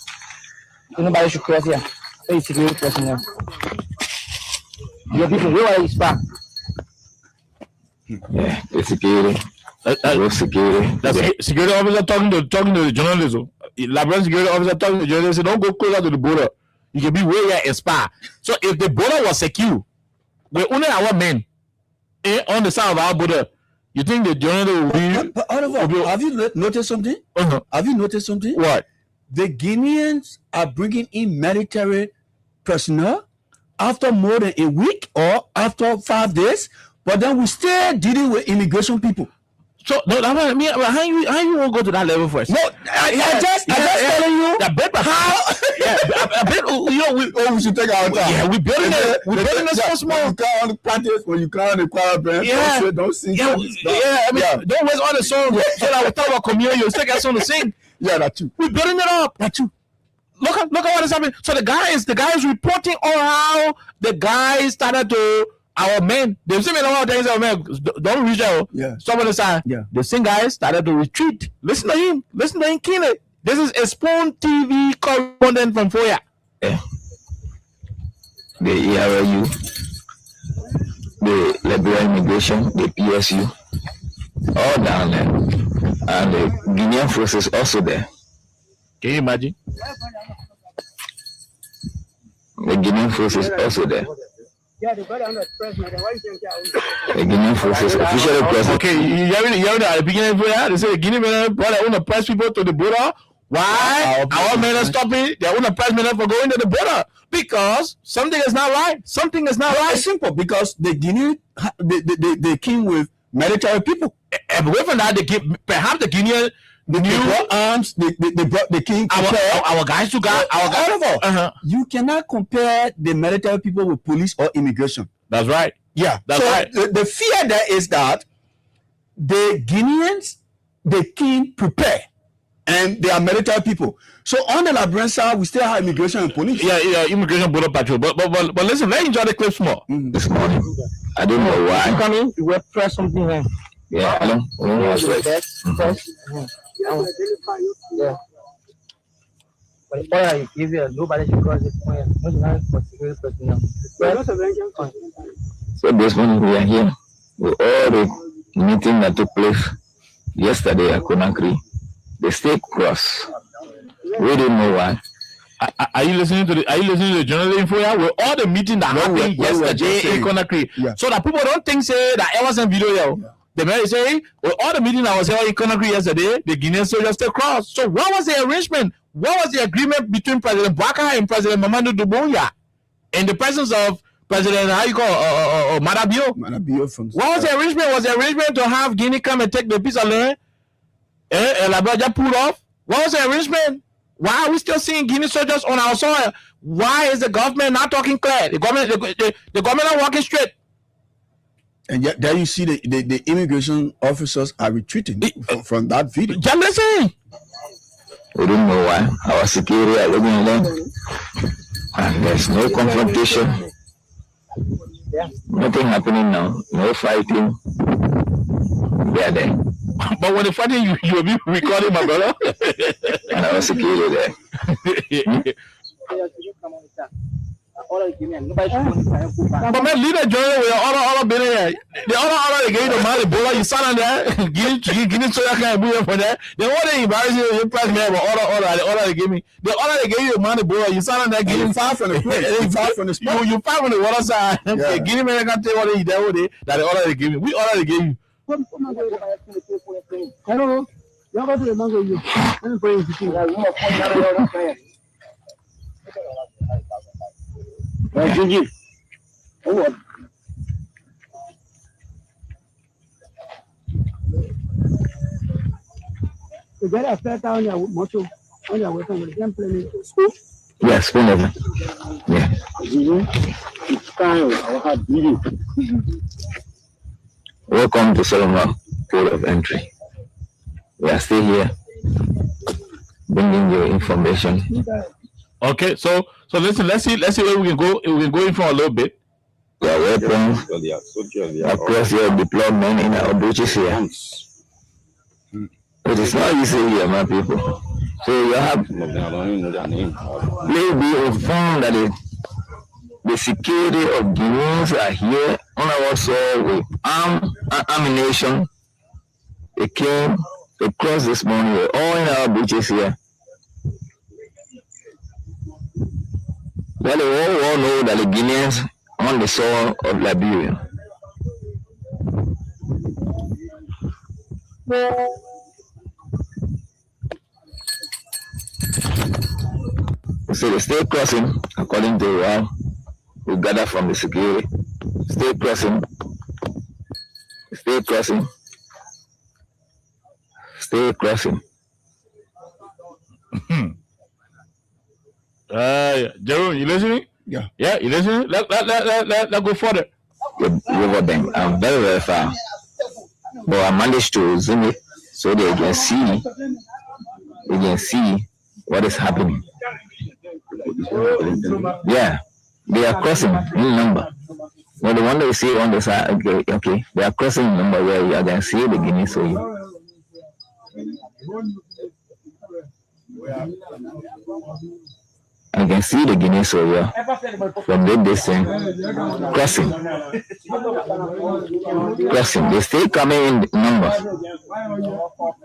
Nobody should cross here. It's security personnel. Your people, where are you?
Yeah, the security. Security.
That's security officer talking to the journalist. Liberian security officer talking to the journalist. Don't go closer to the border. You can be where you are spa. So if the border was secure, we're only our men on the side of our border. You think the journalist will be?
But Oliver, have you noticed something?
Uh-huh.
Have you noticed something?
What?
The Guineans are bringing in military personnel after more than a week or after 5 days, but then we still dealing with immigration people.
So no, how you won't go to that level first?
No, I just telling you
that bit how. A bit,
we should take our time.
Yeah, we're building it. We're building this so small.
You can't only practice when you can't require brand.
Yeah,
don't sing.
Yeah, don't waste all the song so that we talk about community. You still got something to sing.
Yeah, that's true.
We're building it up. That's true. Look at what is happening. So the guy is reporting on how the guy started to. Our men, they've seen me a lot of things. Our men don't reach out.
Yeah.
Some of the side.
Yeah.
The same guys started to retreat. Listen to him. Keenly. This is a Spoon TV correspondent from Foya.
Yeah. The ERU, the Liberian Immigration, the PSU, all down there, and the Guinean forces also there.
Can you imagine?
The Guinean forces also there.
Yeah, they got under press, man. Why you think
the Guinean forces officially press?
Okay, you heard at the beginning of they say the Guinean men want to press people to the border. Why? Our men are stopping. They want to press men for going to the border because something is not right. Something is not right.
It's simple because the Guinean they came with military people.
And away from that, perhaps the Guinean.
They brought arms. They brought the king.
Our guys who got our guys.
Uh-huh. You cannot compare the military people with police or immigration.
That's right.
Yeah,
that's right.
The fear there is that the Guineans, the king prepare, and they are military people. So on the Liberian side, we still have immigration and police.
Yeah, immigration border patrol. But listen, let's enjoy the clips more.
This morning, I don't know why.
Coming, we will press something here.
Yeah, I don't know.
Yeah. But the order you give you, nobody should cross this point. Not for security personnel.
So this morning we are here with all the meeting that took place yesterday at Conakry. The state cross. We didn't know why.
Are you listening to the journal info here? With all the meeting that happened yesterday in Conakry, so that people don't think say that I wasn't video here. The man say with all the meeting that was held in Conakry yesterday, the Guinean soldiers still crossed. So what was the arrangement? What was the agreement between President Boubacar and President Mamadou Doumbouya in the presence of President Madabio? What was the arrangement? Was the arrangement to have Guinea come and take the piece of land? And Labaja pulled off? What was the arrangement? Why are we still seeing Guinea soldiers on our soil? Why is the government not talking clear? The government not walking straight.
And yet there you see the immigration officers are retreating from that video.
Just listen.
We don't know why. Our security are looking at them. And there's no confrontation. Nothing happening now. No fighting. They are there.
But when the fighting, you will be recording, my brother.
And our security there.
But man, leave the journal with all been there. The other they gave the money, boy, you sound there. Give so I can't move for that. The other embarrassing you price me, but order they give me. The other they gave you money, boy, you sound there. Give him far from the place. Far from the spot. You far from the water side. Give me, I can't tell what he did with it. That the order they give me. We order they give you. I don't know. You go to the mango. You. I'm praying to you.
Gigi. Oh.
To get a flat on your motor, on your weapon, with them playing.
Yes, whenever. Yeah. Welcome to Solomon Port of Entry. We are still here bringing you information.
Okay, so listen, let's see where we can go. We can go in for a little bit.
Your weapons across your deployment in our bridges here. It is not easy here, my people. So you have please be informed that the security of Guineans are here on our soil with ammunition. They came, they crossed this morning, we're all in our bridges here. Well, we all know that the Guineans on the soil of Liberia. So the state crossing, according to what we gather from the security, state crossing, state crossing, state crossing.
Jerome, you listening?
Yeah.
Yeah, you listening? Let go further.
The river bank, I'm very, very far. But I managed to zoom it so they can see what is happening. Yeah, they are crossing in number. Well, the one that you see on the side, okay, they are crossing in number where you can see the Guinea soil. I can see the Guinea soil from the distance crossing. Crossing. They stay coming in number.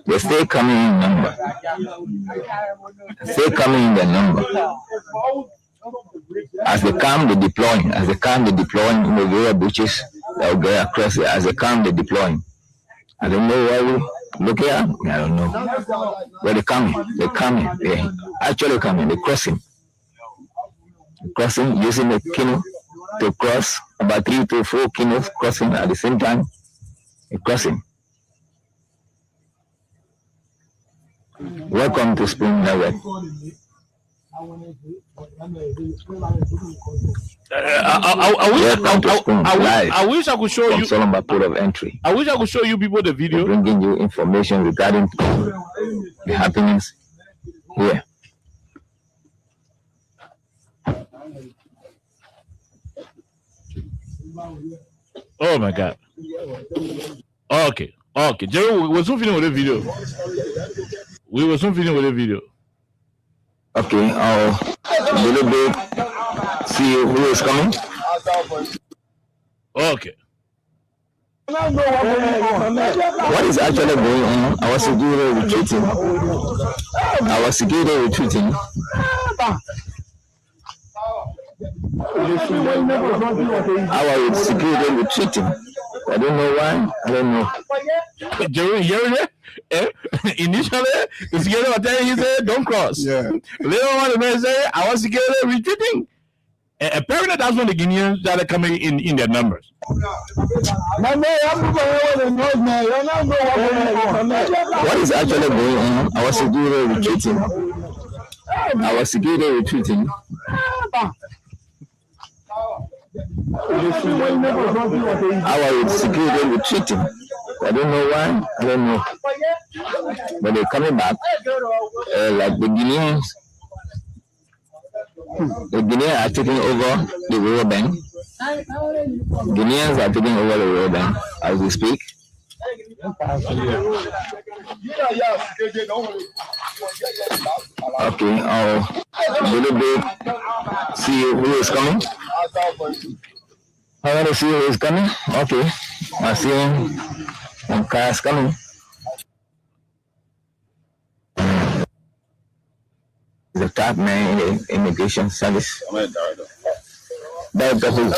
They stay coming in number. Stay coming in the number. As they come, they deploying. As they come, they deploying in the various beaches. They'll get across it. As they come, they deploying. I don't know why we look here. I don't know. But they're coming. They're coming. They're actually coming. They're crossing. Crossing using the canoe to cross, about 3 to 4 canoes crossing at the same time. Crossing. Welcome to Spring Network.
I wish I could show you
Solomon Port of Entry.
I wish I could show you people the video.
Bringing you information regarding the happenings here.
Oh my God. Okay. Okay, Jerry, we were soon finished with the video.
Okay, I'll a little bit see who is coming.
Okay.
What is actually going on? Our security retreating. Our security retreating. I don't know why. I don't know.
Jerry, initially, the security was telling he said, don't cross.
Yeah.
Later on, the man said, our security retreating. And apparently, that's when the Guineans started coming in their numbers.
What is actually going on? Our security retreating. Our security retreating. I don't know why. I don't know. But they're coming back. Like the Guineans. The Guineans are taking over the river bank. Guineans are taking over the river bank as we speak. Okay, I'll a little bit see who is coming. I want to see who is coming. Okay, I see him. Some cars coming. The top man in the immigration service. Director who?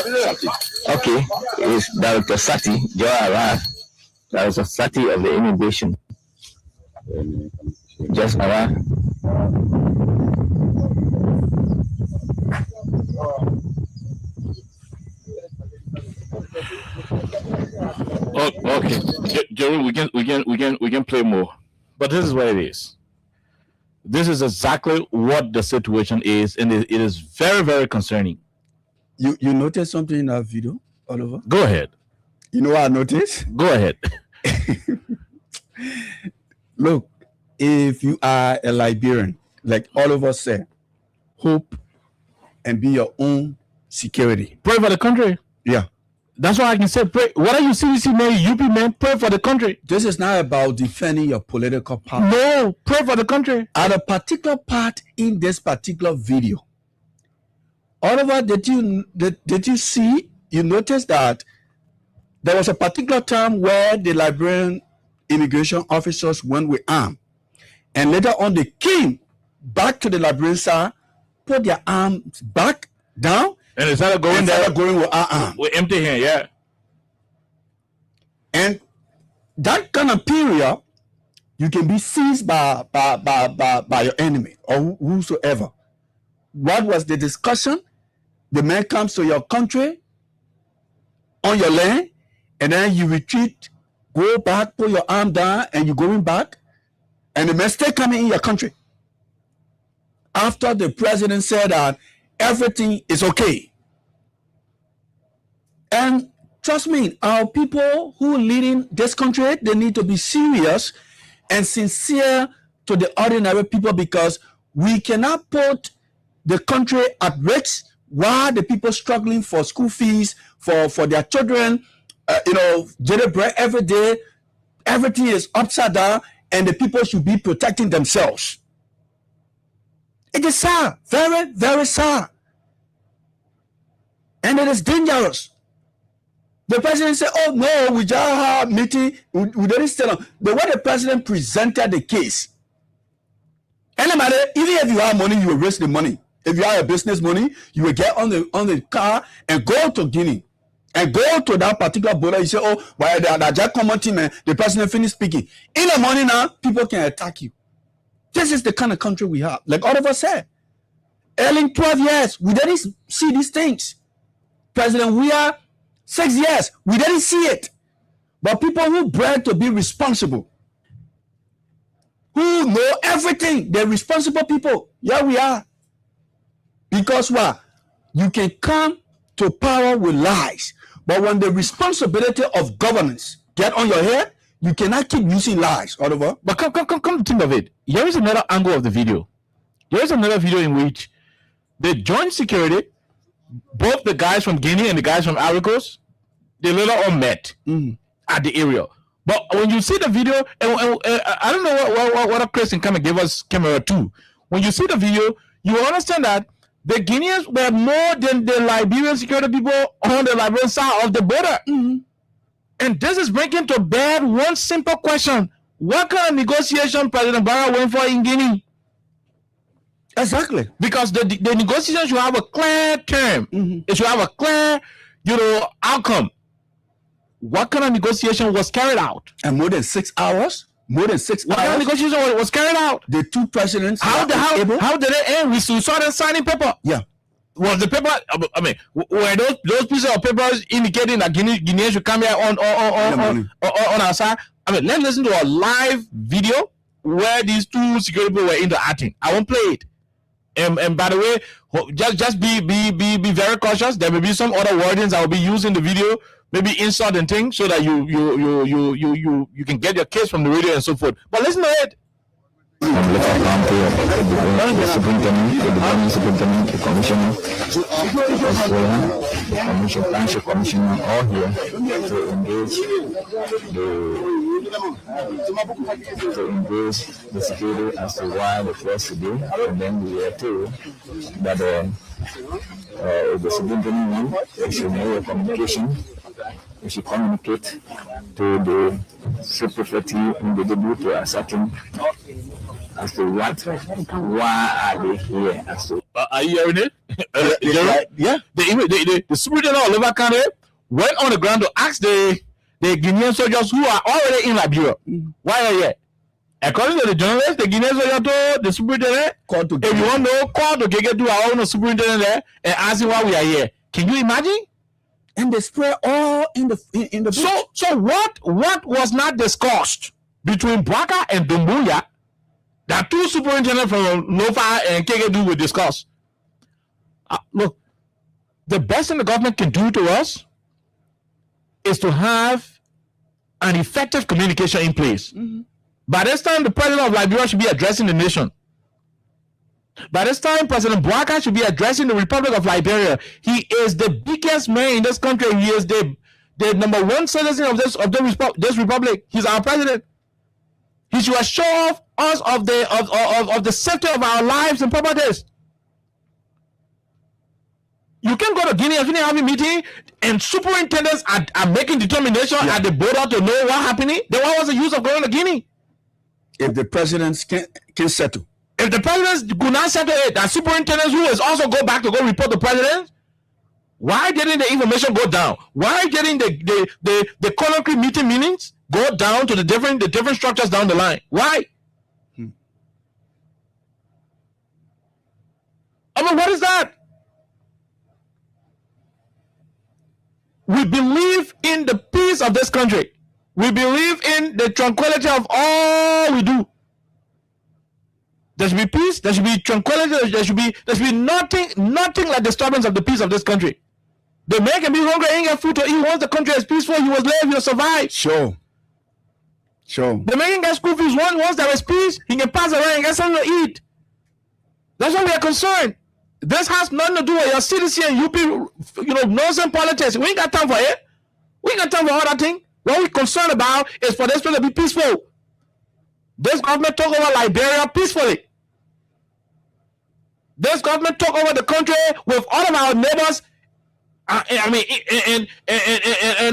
Okay, it's Director Sati, Joe arrived. Director Sati of the immigration. Just arrived.
Oh, okay, Jerry, we can play more, but this is what it is. This is exactly what the situation is, and it is very, very concerning.
You noticed something in that video, Oliver?
Go ahead.
You know what I noticed?
Go ahead.
Look, if you are a Liberian, like Oliver said, hope and be your own security.
Pray for the country.
Yeah.
That's why I can say, pray. What are you CDC man, UP man? Pray for the country.
This is not about defending your political party.
No, pray for the country.
At a particular part in this particular video, Oliver, did you see? You noticed that there was a particular time where the Liberian immigration officers went with arms, and later on they came back to the Liberian side, put their arms back down.
And they started going there,
going with
with empty hand, yeah.
And that kind of period, you can be seized by your enemy or whosoever. What was the discussion? The man comes to your country, on your land, and then you retreat, go back, put your arm down, and you're going back, and the man still coming in your country. After the president said that everything is okay. And trust me, our people who leading this country, they need to be serious and sincere to the ordinary people, because we cannot put the country at risk while the people struggling for school fees for their children, daily bread every day. Everything is upside down, and the people should be protecting themselves. It is sad, very, very sad. And it is dangerous. The president said, oh no, we just had a meeting, we didn't stay on. The way the president presented the case, anybody, even if you have money, you will raise the money. If you have a business money, you will get on the car and go to Guinea and go to that particular border. You say, oh, why the just common team, and the president finished speaking. In the morning now, people can attack you. This is the kind of country we have. Like all of us said, early 12 years, we didn't see these things. President, we are 6 years, we didn't see it. But people who bred to be responsible, who know everything, they're responsible people. Yeah, we are. Because what? You can come to power with lies. But when the responsibility of governance get on your head, you cannot keep using lies, Oliver.
But come to think of it. Here is another angle of the video. Here is another video in which the joint security, both the guys from Guinea and the guys from Ivory Coast, they later on met at the area. But when you see the video, I don't know what Chris and gave us camera 2. When you see the video, you will understand that the Guineans were more than the Liberian security people on the Liberian side of the border.
Mm-hmm.
And this is bringing to bear one simple question. What kind of negotiation President Barrow went for in Guinea?
Exactly.
Because the negotiation should have a clear term.
Mm-hmm.
It should have a clear, outcome. What kind of negotiation was carried out?
And more than 6 hours? More than 6
What
hours?
kind of negotiation was carried out?
The two presidents.
How did it end? We saw them signing paper.
Yeah.
Was the paper? I mean, were those pieces of papers indicating that Guineans should come here on our side? I mean, let's listen to a live video where these two security people were interacting. I won't play it. And by the way, just be very cautious. There will be some other wordings I will be using in the video, maybe insult and things, so that you can get your case from the radio and so forth. But listen to it.
The superintendent, the government superintendent, the commissioner, township commissioner, all here to engage the security as to why the first today, and then we were told that the superintendent one, we should know a communication. We should communicate to the subprefecture individual to ascertain as to why are they here? As to
are you hearing it?
Yeah.
The superintendent of Oliver County went on the ground to ask the Guinean soldiers who are already in Liberia, why are you here? According to the journalist, the Guinean soldier told the superintendent, if you want to know, call to get to our own superintendent there and ask him why we are here. Can you imagine?
And they spray all in the
So what was not discussed between Bwaka and Dumbuya that two superintendents from Nofa and Kegedu will discuss? Look, the best thing the government can do to us is to have an effective communication in place.
Mm-hmm.
By this time, the president of Liberia should be addressing the nation. By this time, President Bwaka should be addressing the Republic of Liberia. He is the biggest man in this country. He is the number one citizen of this republic. He's our president. He should assure us of the safety of our lives and properties. You can go to Guinea and have a meeting, and superintendents are making determination at the border to know what's happening. Then what was the use of going to Guinea?
If the presidents can settle.
If the presidents could not settle it, and superintendents who is also go back to go report the president, why didn't the information go down? Why didn't the colloquy meetings go down to the different structures down the line? Why? I mean, what is that? We believe in the peace of this country. We believe in the tranquility of all we do. There should be peace. There should be tranquility. There should be nothing like disturbance of the peace of this country. The man can be hungry and get food to eat. Once the country is peaceful, he will live. He will survive.
Sure.
The man can get school fees. Once there is peace, he can pass around and get something to eat. That's why we are concerned. This has nothing to do with your citizen. You people, nonsense politics. We ain't got time for it. We ain't got time for all that thing. What we're concerned about is for this place to be peaceful. This government took over Liberia peacefully. This government took over the country with all of our neighbors, and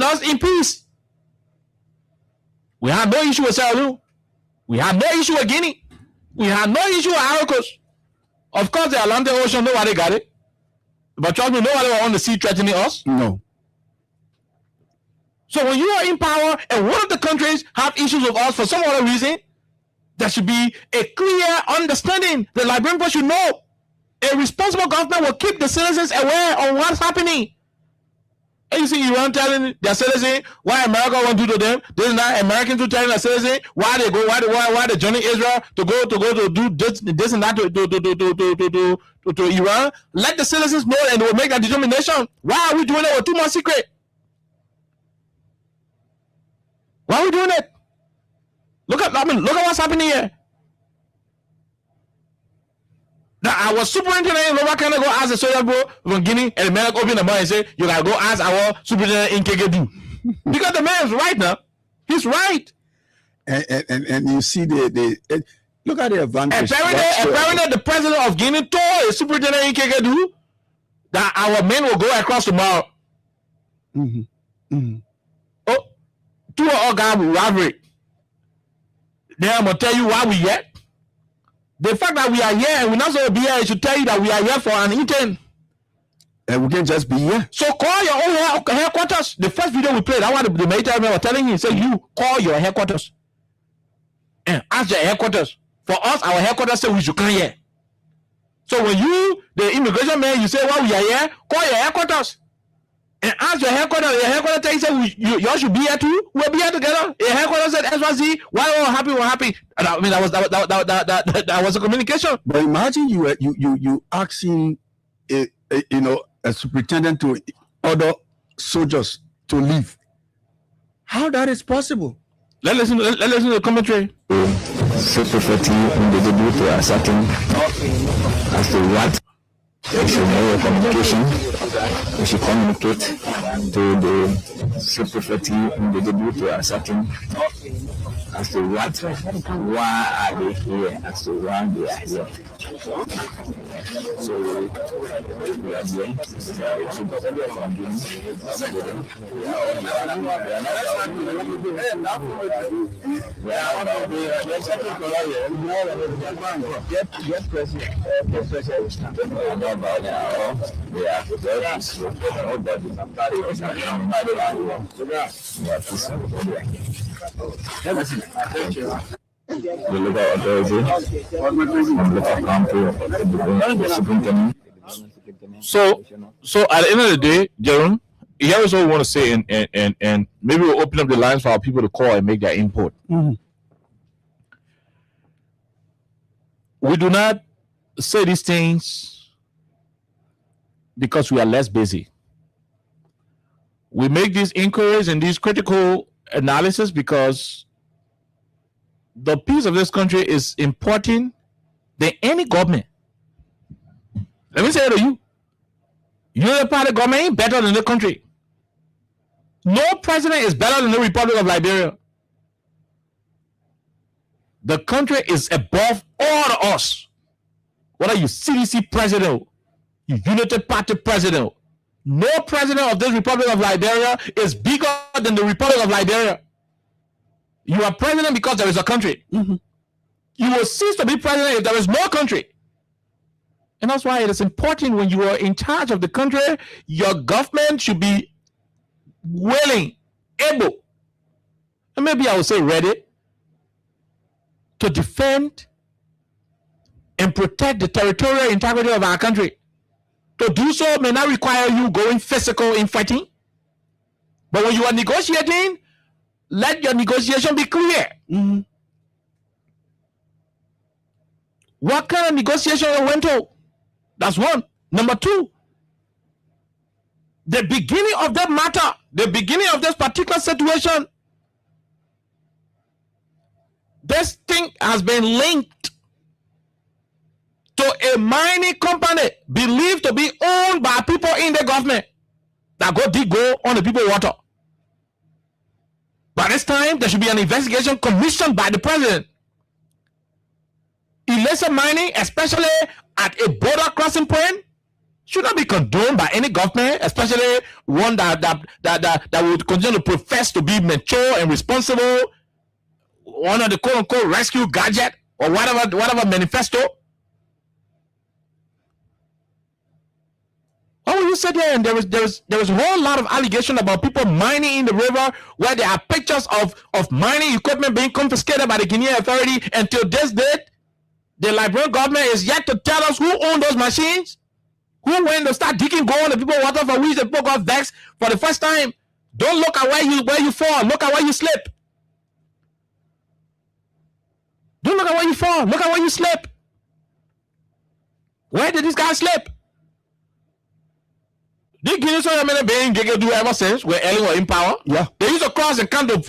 us in peace. We had no issue with Sierra Leone. We had no issue with Guinea. We had no issue with Ivory Coast. Of course, the Atlantic Ocean, nobody got it. But trust me, nobody was on the sea threatening us.
No.
So when you are in power and one of the countries have issues with us for some other reason, there should be a clear understanding. The Liberian people should know. A responsible government will keep the citizens aware of what's happening. And you see Iran telling their citizens why America won't do to them. This is not Americans who telling their citizens why they go, why they joining Israel to go to do this and that to Iran. Let the citizens know and they will make that determination. Why are we doing it with too much secret? Why are we doing it? Look at what's happening here. Now, our superintendent in Lower Canada go ask the soldier bro from Guinea, and the man open the mouth and say, you gotta go ask our superintendent in Kegedu. Because the man is right now. He's right.
And you see look at the advantage.
Apparently, the president of Guinea told Superintendent in Kekedu that our men will go across tomorrow. Oh, two of guys will rivalry. Then I'm gonna tell you why we here. The fact that we are here and we're not supposed to be here should tell you that we are here for an intent.
And we can just be here.
So call your own headquarters. The first video we played, I want the military man was telling him, say you call your headquarters and ask your headquarters. For us, our headquarters say we should come here. So when you, the immigration man, you say, well, we are here, call your headquarters and ask your headquarters. Your headquarters tell you, say, you all should be here too. We'll be here together. Your headquarters said, SYC, why all happy, we're happy. And I mean, that was a communication.
But imagine you asking, a superintendent to order soldiers to leave. How that is possible?
Let's listen to the commentary.
Secretly individual to ascertain as to what there should be a communication. We should communicate to the secretly individual to ascertain as to what, why are they here, as to why they are here. So we are here. The local authority, local council,
So at the end of the day, Jerome, here's what we want to say, and maybe we'll open up the lines for our people to call and make their input. We do not say these things because we are less busy. We make these inquiries and these critical analysis because the peace of this country is important than any government. Let me say it to you. Your party government ain't better than the country. No president is better than the Republic of Liberia. The country is above all of us. Whether you CDC president, you Unity Party president, no president of this Republic of Liberia is bigger than the Republic of Liberia. You are president because there is a country. You will cease to be president if there is no country. And that's why it is important when you are in charge of the country, your government should be willing, able, and maybe I would say ready to defend and protect the territorial integrity of our country. To do so may not require you going physical in fighting. But when you are negotiating, let your negotiation be clear. What kind of negotiation you went to? That's one. Number two, the beginning of that matter, the beginning of this particular situation, this thing has been linked to a mining company believed to be owned by people in the government that go dig gold on the people's water. By this time, there should be an investigation commissioned by the president. Illicit mining, especially at a border crossing point, should not be condoned by any government, especially one that would continue to profess to be mature and responsible, one of the quote-unquote rescue gadget or whatever manifesto. Why would you sit there and there was a whole lot of allegation about people mining in the river where there are pictures of mining equipment being confiscated by the Guinean authority. Until this date, the Liberian government is yet to tell us who owned those machines, who went to start digging gold on the people water for which the people got vexed for the first time. Don't look at where you fall, look at where you slip. Don't look at where you fall, look at where you slip. Where did this guy slip? The Guinean Solomon being do ever since we're early in power.
Yeah.
They used to cross and come to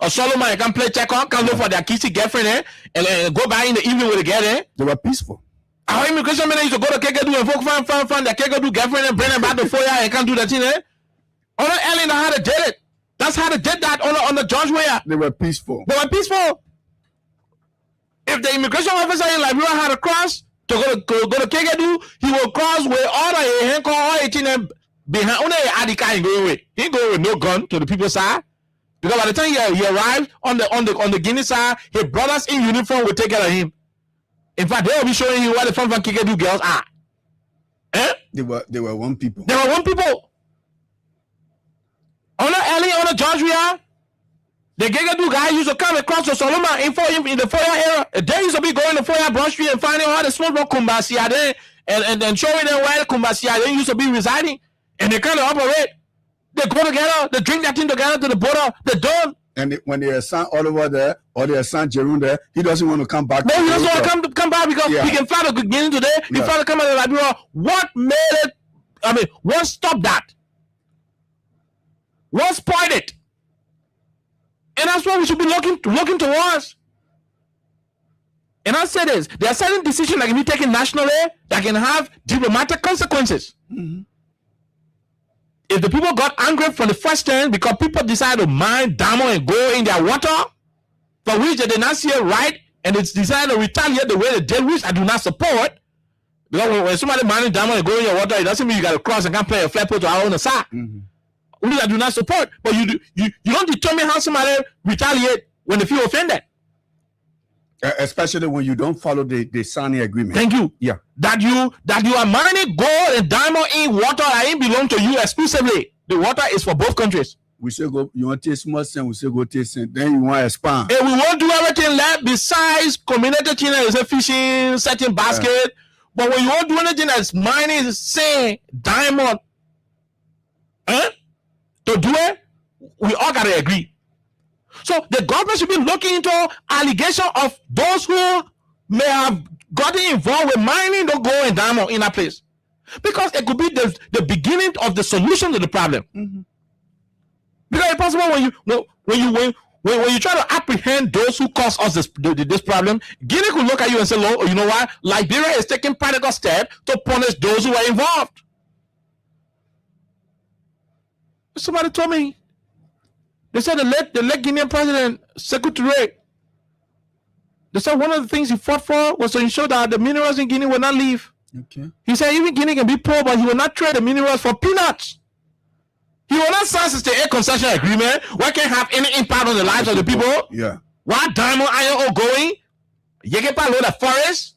Solomon and come play check on, come look for their kissy girlfriend and go by in the evening with the girl there.
They were peaceful.
Our immigration men used to go to Kekedu and folk find their Kekedu girlfriend and bring them back to Foya and come do that thing there. Only early in the how they did it. That's how they did that on the George Weah.
They were peaceful.
They were peaceful. If the immigration officer in Liberia had to cross to go to Kegedu, he will cross with all the hand all 18 behind. Only Adika ain't going away. He ain't going with no gun to the people's side. Because by the time he arrived on the Guinea side, his brothers in uniform will take care of him. In fact, they will be showing you where the from Kegedu girls are. Eh?
They were one people.
They were one people. On the George Weah, the Kegedu guy used to come across the Solomon in the Foya era. They used to be going to Foya Broad Street and finding all the small Kumbasia there and showing them where the Kumbasia they used to be residing. And they kind of operate. They go together, they drink that thing together to the border, they don't.
And when they assign Oliver there, or they assign Jerome there, he doesn't want to come back.
No, he doesn't want to come back because he can fly to Guinea today, he fly to come out of Liberia. What made it? I mean, what stopped that? What spoiled it? And that's what we should be looking towards. And I say this, there are certain decisions that can be taken nationally that can have diplomatic consequences. Mm-hmm. If the people got angry from the first time because people decided to mine diamond and go in their water, for which they did not see it right, and it's decided to retaliate the way they did, which I do not support. Because when somebody mining diamond and go in your water, it doesn't mean you got to cross and can't play a flat pole to our own side. Mm-hmm. Which I do not support. But you don't determine how somebody retaliate when they feel offended.
Especially when you don't follow the signing agreement.
Thank you.
Yeah.
That you are mining gold and diamond in water that ain't belong to you exclusively. The water is for both countries.
We say go, you want to taste more and we say go taste it. Then you want to expand.
And we won't do everything left besides community thing is a fishing, setting basket. But when you won't do anything that's mining, say diamond, to do it, we all gotta agree. So the government should be looking into allegation of those who may have gotten involved with mining the gold and diamond in that place, because it could be the beginning of the solution to the problem. Mm-hmm. Because it's possible when you try to apprehend those who cause us this problem, Guinea could look at you and say, "Oh, you know what? Liberia is taking practical steps to punish those who are involved." Somebody told me. They said the late Guinean president, Sekou Touré, they said one of the things he fought for was to ensure that the minerals in Guinea will not leave. Okay. He said even Guinea can be poor, but he will not trade the minerals for peanuts. He will not sign a concession agreement where can have any impact on the lives of the people.
Yeah.
Why diamond iron ore going? Yegepa know the forest.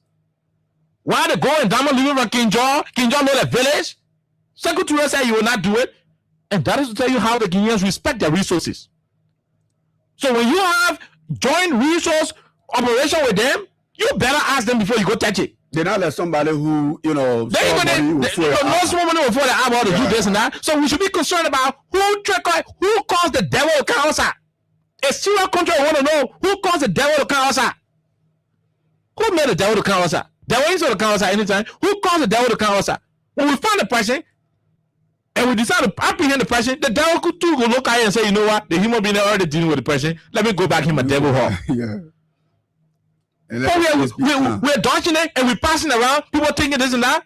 Why the gold and diamond living from Kinjo know the village? Sekou Touré said he will not do it. And that is to tell you how the Guineans respect their resources. So when you have joint resource operation with them, you better ask them before you go touch it.
They're not like somebody who, no
small money before they have all to do this and that. So we should be concerned about who caused the devil to come outside. A serial contract want to know who caused the devil to come outside. Who made the devil to come outside? Devil ain't going to come outside anytime. Who caused the devil to come outside? When we find the person, and we decide to apprehend the person, the devil could too go look at it and say, you know what, the human being already dealing with the person. Let me go back in my devil hole.
Yeah.
We're dodging it and we're passing around. People thinking this and that.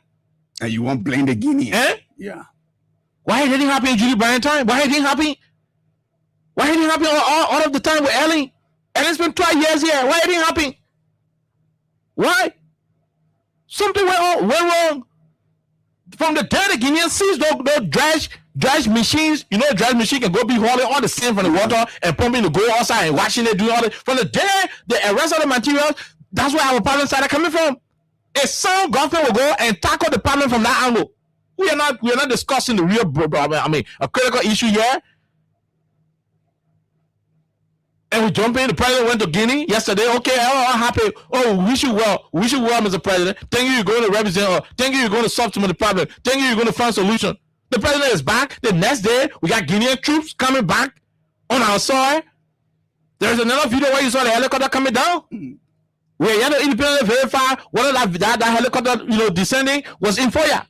And you won't blame the Guineans.
Eh?
Yeah.
Why it didn't happen in Julie Bryan time? Why it didn't happen? Why it didn't happen all of the time with Ellie? And it's been 12 years here. Why it didn't happen? Why? Something went wrong. From the day the Guineans seized those dredge machines, you know, a dredge machine can go be hauling all the sand from the water and pumping the gold outside and washing it, doing all that. From the day the rest of the materials, that's where our problem started coming from. A sound government will go and tackle the problem from that angle. We are not discussing the real problem. I mean, a critical issue here. And we jump in. The president went to Guinea yesterday. Okay, I'm happy. Oh, wish you well, Mr. President. Thank you, you're going to represent us. Thank you, you're going to solve some of the problem. Thank you, you're going to find a solution. The president is back. The next day, we got Guinean troops coming back on our soil. There's another video where you saw the helicopter coming down. Where you had to independently verify whether that helicopter, descending was in Foya.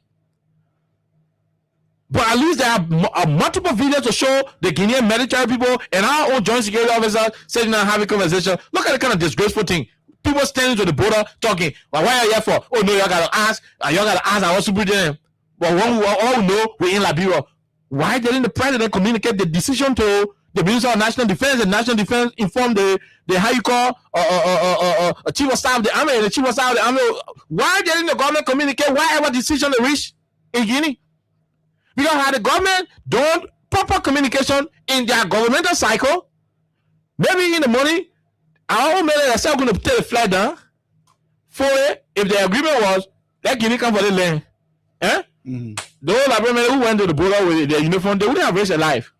But at least there are multiple videos to show the Guinean military people and our own joint security officers sitting down having conversation. Look at the kind of disgraceful thing. People standing to the border talking. Well, why are you here for? Oh, no, y'all got to ask. Y'all got to ask our superintendent. But all we know, we're in Liberia. Why didn't the president communicate the decision to the Minister of National Defense, and National Defense informed the how you call a Chief of Staff of the Army, and the Chief of Staff of the Army. Why didn't the government communicate whatever decision they reach in Guinea? Because how the government don't proper communication in their governmental cycle, maybe in the morning, our own men themselves going to take the flag down for it. If the agreement was let Guinea come for the land, the whole Liberian who went to the border with their uniform, they wouldn't have raised their life.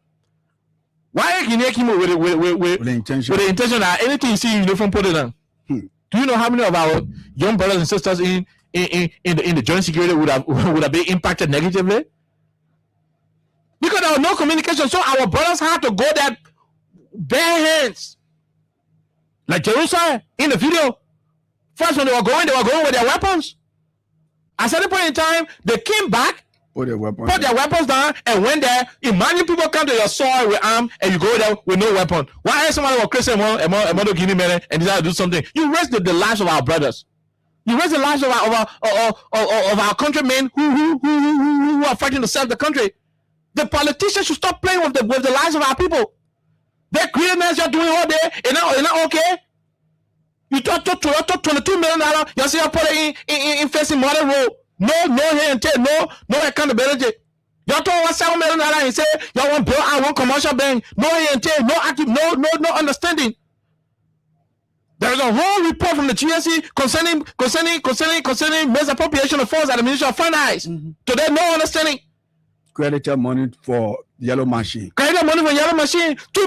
Why Guinea came with the intention that anything you see in uniform, put it on? Do you know how many of our young brothers and sisters in the joint security would have been impacted negatively? Because there was no communication, so our brothers had to go there bare hands. Like Jerusalem in the video. First, when they were going with their weapons. At a certain point in time, they came back, put their weapons down, and went there. Imagine people come to your soil with arms, and you go there with no weapon. Why is somebody was Christian and Guinea man and decide to do something? You risk the lives of our brothers. You risk the lives of our countrymen who are fighting to save the country. The politicians should stop playing with the lives of our people. That greediness you're doing all day, is not okay? You talk $22 million, you see, you put it in facing modern road. No accountability. You talk about $7 million and say you want to build our own commercial bank. No understanding. There is a whole report from the GSC concerning misappropriation of funds at the Ministry of Finance. Today, no understanding.
Credited money for yellow machine.
2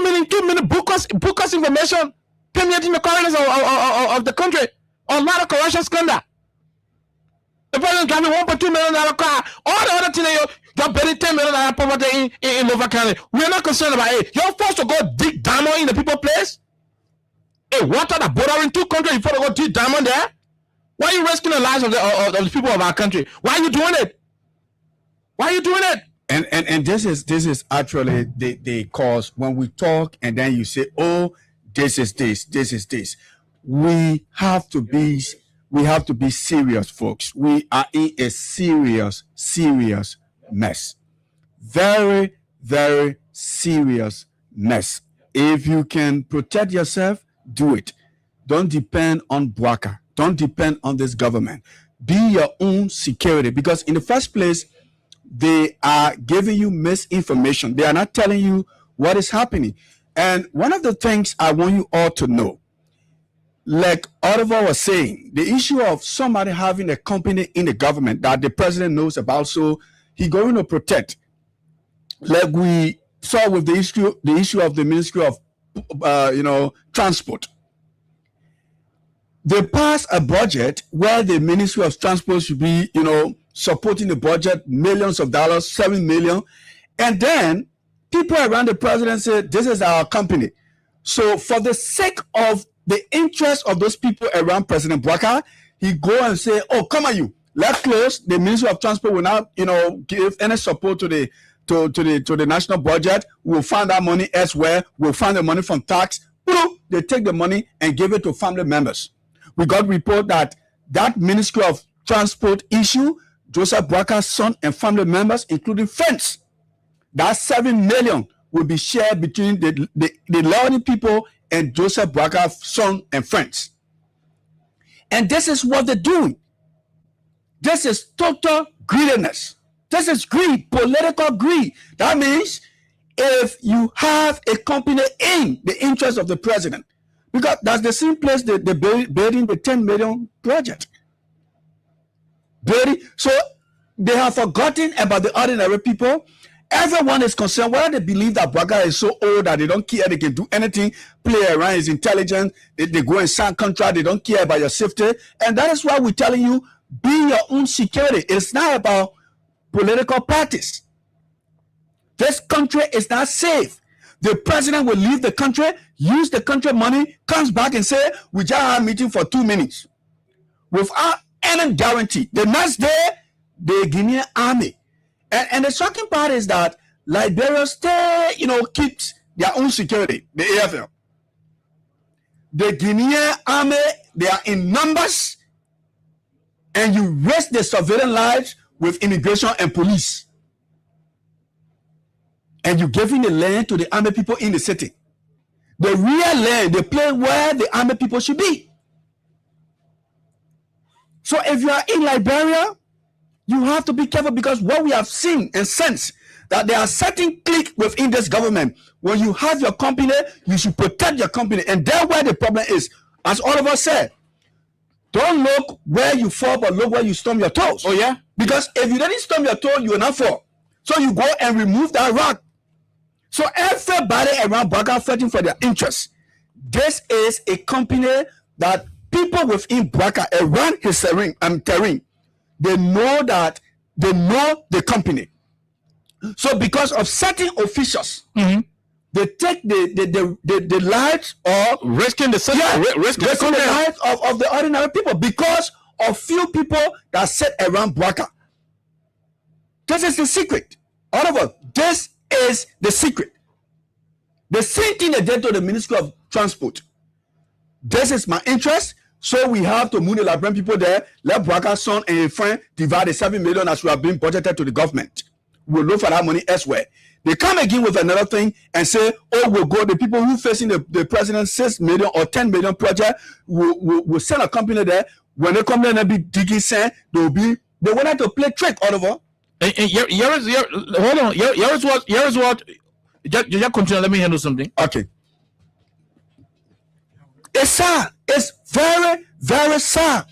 million book us information, permeating the corridors of the country. A lot of corruption scandal. The president driving $1.2 million car. All the other things you're betting $10 million property in Nova County. We're not concerned about it. You're forced to go dig diamond in the people's place. Hey, water that bordering 2 countries, you forced to go dig diamond there. Why are you risking the lives of the people of our country? Why are you doing it? Why are you doing it?
And this is actually the cause when we talk and then you say, oh, this is this. We have to be serious, folks. We are in a serious mess. Very, very serious mess. If you can protect yourself, do it. Don't depend on Bouaka. Don't depend on this government. Be your own security, because in the first place, they are giving you misinformation. They are not telling you what is happening. And one of the things I want you all to know, like Oliver was saying, the issue of somebody having a company in the government that the president knows about, so he's going to protect. Like we saw with the issue of the Ministry of Transport. They passed a budget where the Ministry of Transport should be, supporting the budget, millions of dollars, 7 million. And then people around the president said, this is our company. So for the sake of the interest of those people around President Bouaka, he go and say, oh, come on, you, let's close. The Ministry of Transport will not, give any support to the national budget. We'll find that money elsewhere. We'll find the money from tax. They take the money and give it to family members. We got report that Ministry of Transport issue, Joseph Bouaka's son and family members, including friends, that 7 million will be shared between the Lordy people and Joseph Bouaka's son and friends. And this is what they're doing. This is total greediness. This is greed, political greed. That means if you have a company in the interest of the president, because that's the same place they're building the 10 million project. So they have forgotten about the ordinary people. Everyone is concerned whether they believe that Bouaka is so old that they don't care, they can do anything, play around, his intelligence, they go and sign contract, they don't care about your safety. And that is why we're telling you, be your own security. It's not about political parties. This country is not safe. The president will leave the country, use the country money, comes back and say, we just had a meeting for 2 minutes. Without any guarantee. The next day, the Guinean army. And the shocking part is that Liberia still, keeps their own security, the AFL. The Guinean army, they are in numbers, and you risk the civilian lives with immigration and police. and you're giving the land to the army people in the city. The real land, the place where the army people should be. So if you are in Liberia, you have to be careful, because what we have seen and sensed, that there are certain cliques within this government. When you have your company, you should protect your company. And that's where the problem is. As all of us said, don't look where you fall, but look where you stump your toes.
Oh, yeah?
Because if you didn't stump your toe, you will not fall. So you go and remove that rock. So everybody around Bwaka fighting for their interests. This is a company that people within Bwaka around his terrain, they know that they know the company. So because of certain officials, they take the lives or
risking the system, risking
the lives of the ordinary people because of few people that sit around Bwaka. This is the secret. All of us, this is the secret. The same thing they did to the Ministry of Transport. This is my interest, so we have to move the Liberian people there. Let Bwaka's son and his friend divide the 7 million as we have been budgeted to the government. We'll look for that money elsewhere. They come again with another thing and say, oh, we'll go, the people who facing the president's 6 million or 10 million project, we'll send a company there. When they come there and be digging sand, they wanted to play trick, Oliver.
Hold on. Here is what. Just continue. Let me handle something.
Okay. It's sad. It's very, very sad.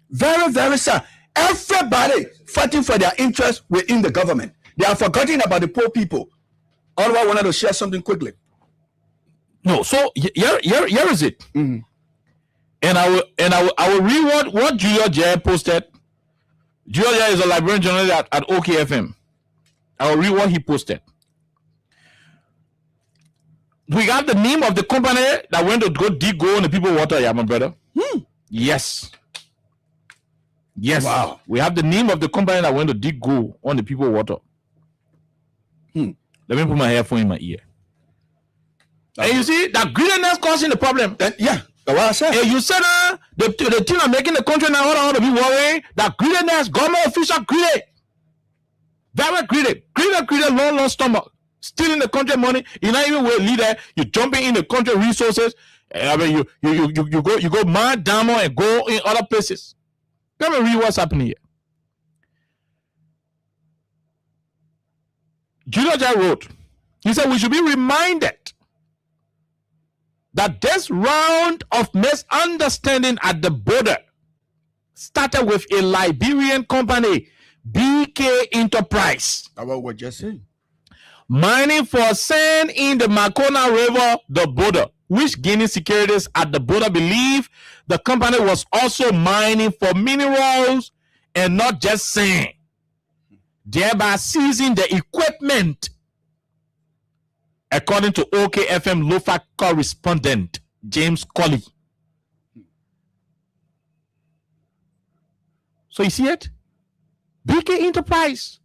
Very, very sad. Everybody fighting for their interests within the government. They are forgetting about the poor people. Oliver wanted to share something quickly.
No, so here is it.
Mm-hmm.
And I will read what Julia J posted. Julia is a Liberian journalist at OKFM. I will read what he posted. We got the name of the company that went to go dig gold in the people water, yeah, my brother. Yes. Yes.
Wow.
We have the name of the company that went to dig gold on the people water. Let me put my earphone in my ear. And you see that greediness causing the problem.
Yeah. What I said.
And you said the thing of making the country now all to be worried that greediness, government official greedy. Very greedy. Greedy, long stomach. Stealing the country money. You're not even a leader. You're jumping in the country resources. I mean, you go mad, diamond, and go in other places. Come and read what's happening here. Julia Jai wrote, he said, we should be reminded that this round of misunderstanding at the border started with a Liberian company, BK Enterprise.
That's what we're just saying.
Mining for sand in the Makona River, the border, which Guinea securities at the border believe the company was also mining for minerals and not just sand, thereby seizing the equipment, according to OKFM Lofa correspondent James Colley. So you see it? BK Enterprise.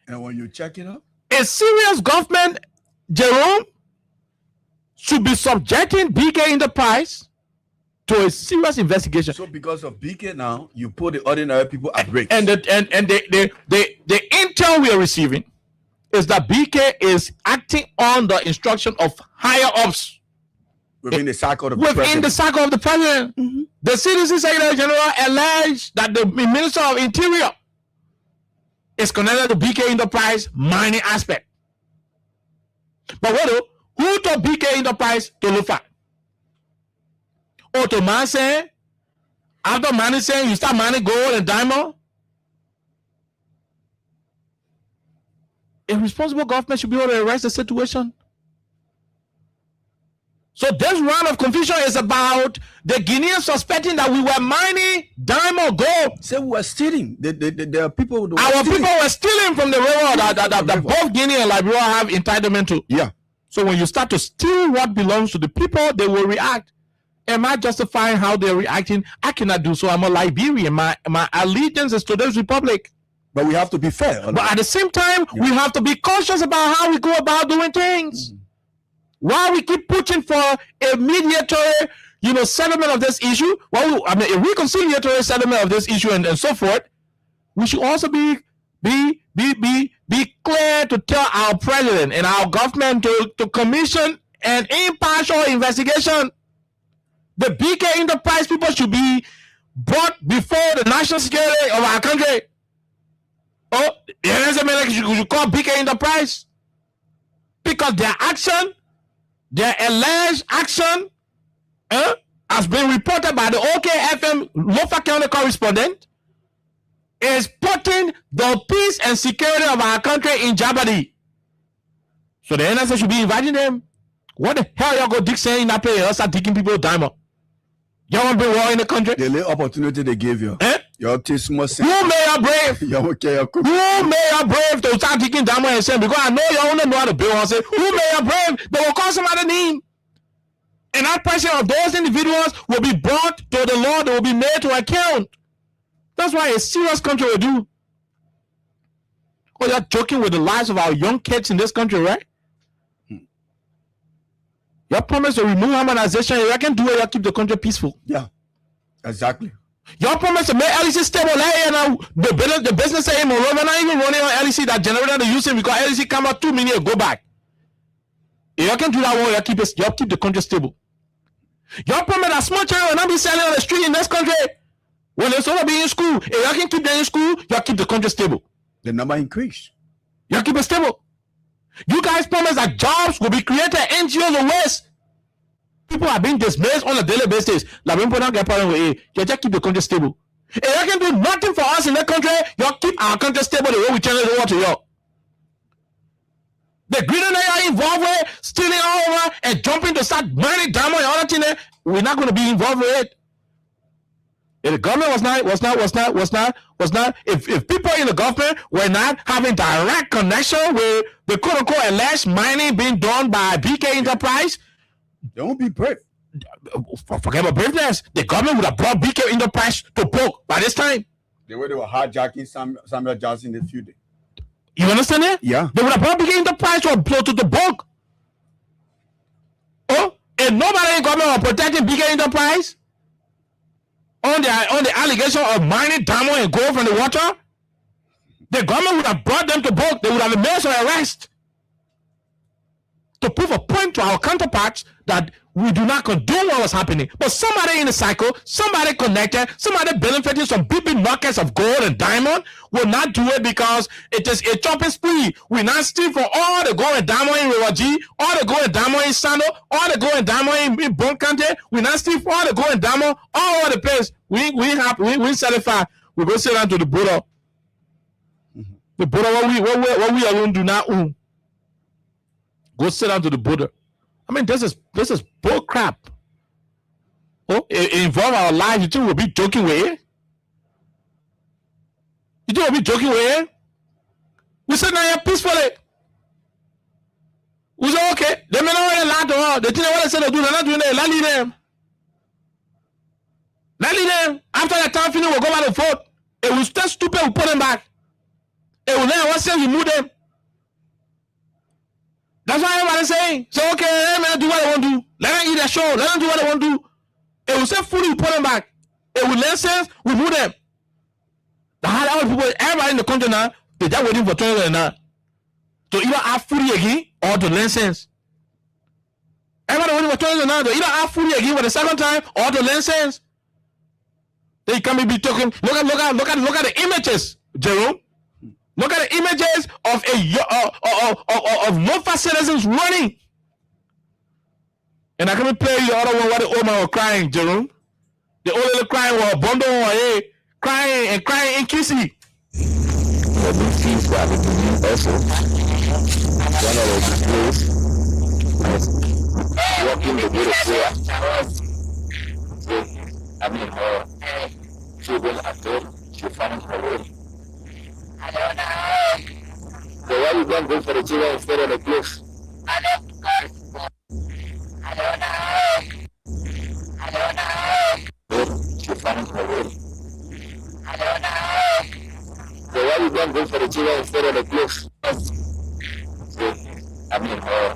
And when you check it up,
a serious government, Jerome, should be subjecting BK Enterprise to a serious investigation.
So because of BK now, you put the ordinary people at risk.
And the intel we are receiving is that BK is acting on the instruction of higher ups
within the cycle of the
within
president.
the cycle of the president. The CDC Secretary General alleged that the Minister of Interior is connected to BK Enterprise mining aspect. But what? Who told BK Enterprise to look at? Or to man saying, after mining saying you start mining gold and diamond? A responsible government should be able to arrest the situation. So this round of confusion is about the Guineans suspecting that we were mining diamond gold.
Say we were stealing. The people.
Our people were stealing from the river that both Guinea and Liberia have entitlement to.
Yeah.
So when you start to steal what belongs to the people, they will react. Am I justifying how they're reacting? I cannot do so. I'm a Liberian. My allegiance is to this republic.
But we have to be fair.
But at the same time, we have to be cautious about how we go about doing things. While we keep pushing for a mediatory, settlement of this issue, a reconciliatory settlement of this issue and so forth, we should also be be clear to tell our president and our government to commission an impartial investigation. The BK Enterprise people should be brought before the national security of our country. Oh, you should call BK Enterprise because their action, their alleged action, has been reported by the OKFM Lofa County correspondent, is putting the peace and security of our country in jeopardy. So the NSA should be inviting them. What the hell y'all go dig saying in that place? Y'all start digging people diamond. Y'all want to bring war in the country?
The little opportunity they gave you. Your taste must.
Who made you brave? Who made you brave to start digging diamond and saying, because I know you only know how to build one. Say, who made you brave? They will call somebody name. And that person of those individuals will be brought to the law. They will be made to account. That's why a serious country will do. Oh, you're joking with the lives of our young kids in this country, right? Your promise to remove harmonization, you can do it, you keep the country peaceful.
Yeah, exactly.
Your promise to make LEC stable, the business say, we're not even running on LEC that generator they're using because LEC come out 2 minutes, go back. If you can do that one, you keep the country stable. Your promise that small children will not be selling on the street in this country. When they're supposed to be in school, if you can keep them in school, you keep the country stable.
The number increase.
You keep it stable. You guys promise that jobs will be created, NGOs will waste. People are being displaced on a daily basis. Like when people don't get problem with it, you just keep the country stable. If you can do nothing for us in that country, you keep our country stable the way we turn it over to you. The greedy that you're involved with, stealing all over and jumping to start mining diamond and other things, we're not going to be involved with it. If the government was not, if people in the government were not having direct connection with the quote unquote alleged mining being done by BK Enterprise,
they won't be brave.
Forget about braveness. The government would have brought BK Enterprise to book by this time.
The way they were hijacking Samuel Johnson in a few days.
You understand it?
Yeah.
They would have brought BK Enterprise to the book. Oh, and nobody in government was protecting BK Enterprise on the allegation of mining diamond and gold from the water. The government would have brought them to book. They would have made some arrest to prove a point to our counterparts that we do not condone what was happening. But somebody in the cycle, somebody connected, somebody benefiting some big nuggets of gold and diamond will not do it because it is a chopping spree. We not steal from all the gold and diamond in River G, all the gold and diamond in Sando, all the gold and diamond in Bon County. We not steal from all the gold and diamond all over the place. We certify. We go sit down to the border. The border what we alone do not own. Go sit down to the border. I mean, this is bull crap. Oh, it involve our lives. You think we'll be joking with it? You think we'll be joking with it? We sit down here peacefully. We say, okay, they may not really lie to us. They think what they say they do, they're not doing it. Let leave them. Let leave them. After the time finish, we'll go back to vote. It will stay stupid, we'll put them back. It will never want to say we move them. That's why everybody's saying, so okay, let them do what they want to do. Let them eat their show. Let them do what they want to do. It will say fully, we put them back. It will make sense, we move them. The hard people, everybody in the country now, they're just waiting for 2029 to either have fully again or to learn sense. Everybody waiting for 2029 to either have fully again for the second time or to learn sense. They can't be talking. Look at the images, Jerome. Look at the images of no citizens running. And I can play you the other one where the old man was crying, Jerome. The old little crying was bundle crying in kissy.
The big fees that we do also. One of the place walking the way of prayer. I mean, her children at home, she found her way. I don't know. So why you don't go for the children instead of the clothes? I don't know. She found her way. I don't know. So why you don't go for the children instead of the clothes? So, I mean, her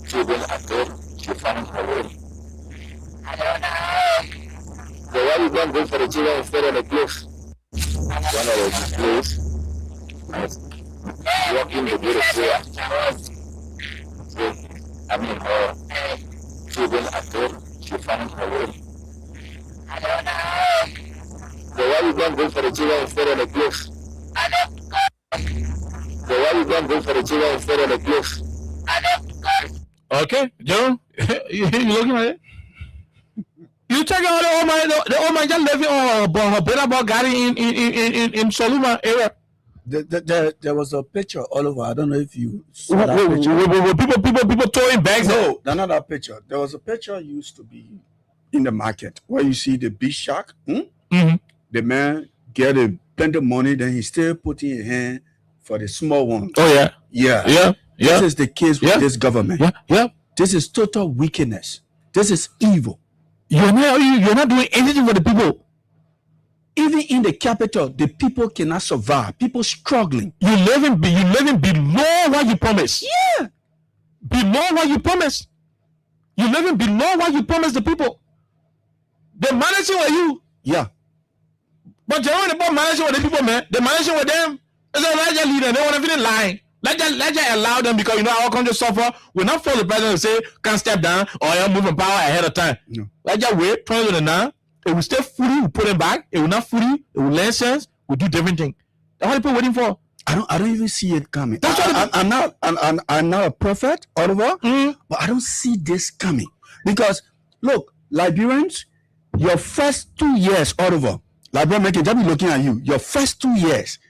children at home, she found her way. I don't know. So why you don't go for the children instead of the clothes? One of the clothes walking to do the prayer. So, I mean, children at home, she found her way. So why you don't go for the children instead of the clothes? So why you don't go for the children instead of the clothes?
Okay, Joe, you looking at it? You check out the old man just living on a better about Gary in Soluma area.
There was a picture all over. I don't know if you saw that picture.
People throwing bags.
No, not that picture. There was a picture used to be in the market where you see the big shark.
Mm-hmm.
The man get a plenty of money, then he still putting a hand for the small one.
Oh yeah.
Yeah. This is the case with this government.
Yeah.
This is total wickedness. This is evil.
You're not doing anything for the people.
Even in the capital, the people cannot survive. People struggling.
You're living below what you promised.
Yeah.
Below what you promised. You're living below what you promised the people. They're managing with you.
Yeah.
But they're only about managing with the people, man. They're managing with them. It's a larger leader. They want to be lying. Let just allow them, because our country suffer. We're not for the president to say can't step down or you're moving power ahead of time.
No.
Let just wait 2029. It will stay fully, we put him back. It will not fully, it will learn sense, we'll do different thing. That's what people waiting for.
I don't even see it coming.
That's
I'm not a prophet, Oliver, but I don't see this coming. Because look, Liberians, your first 2 years, Oliver, Liberian making just be looking at you, your first 2 years,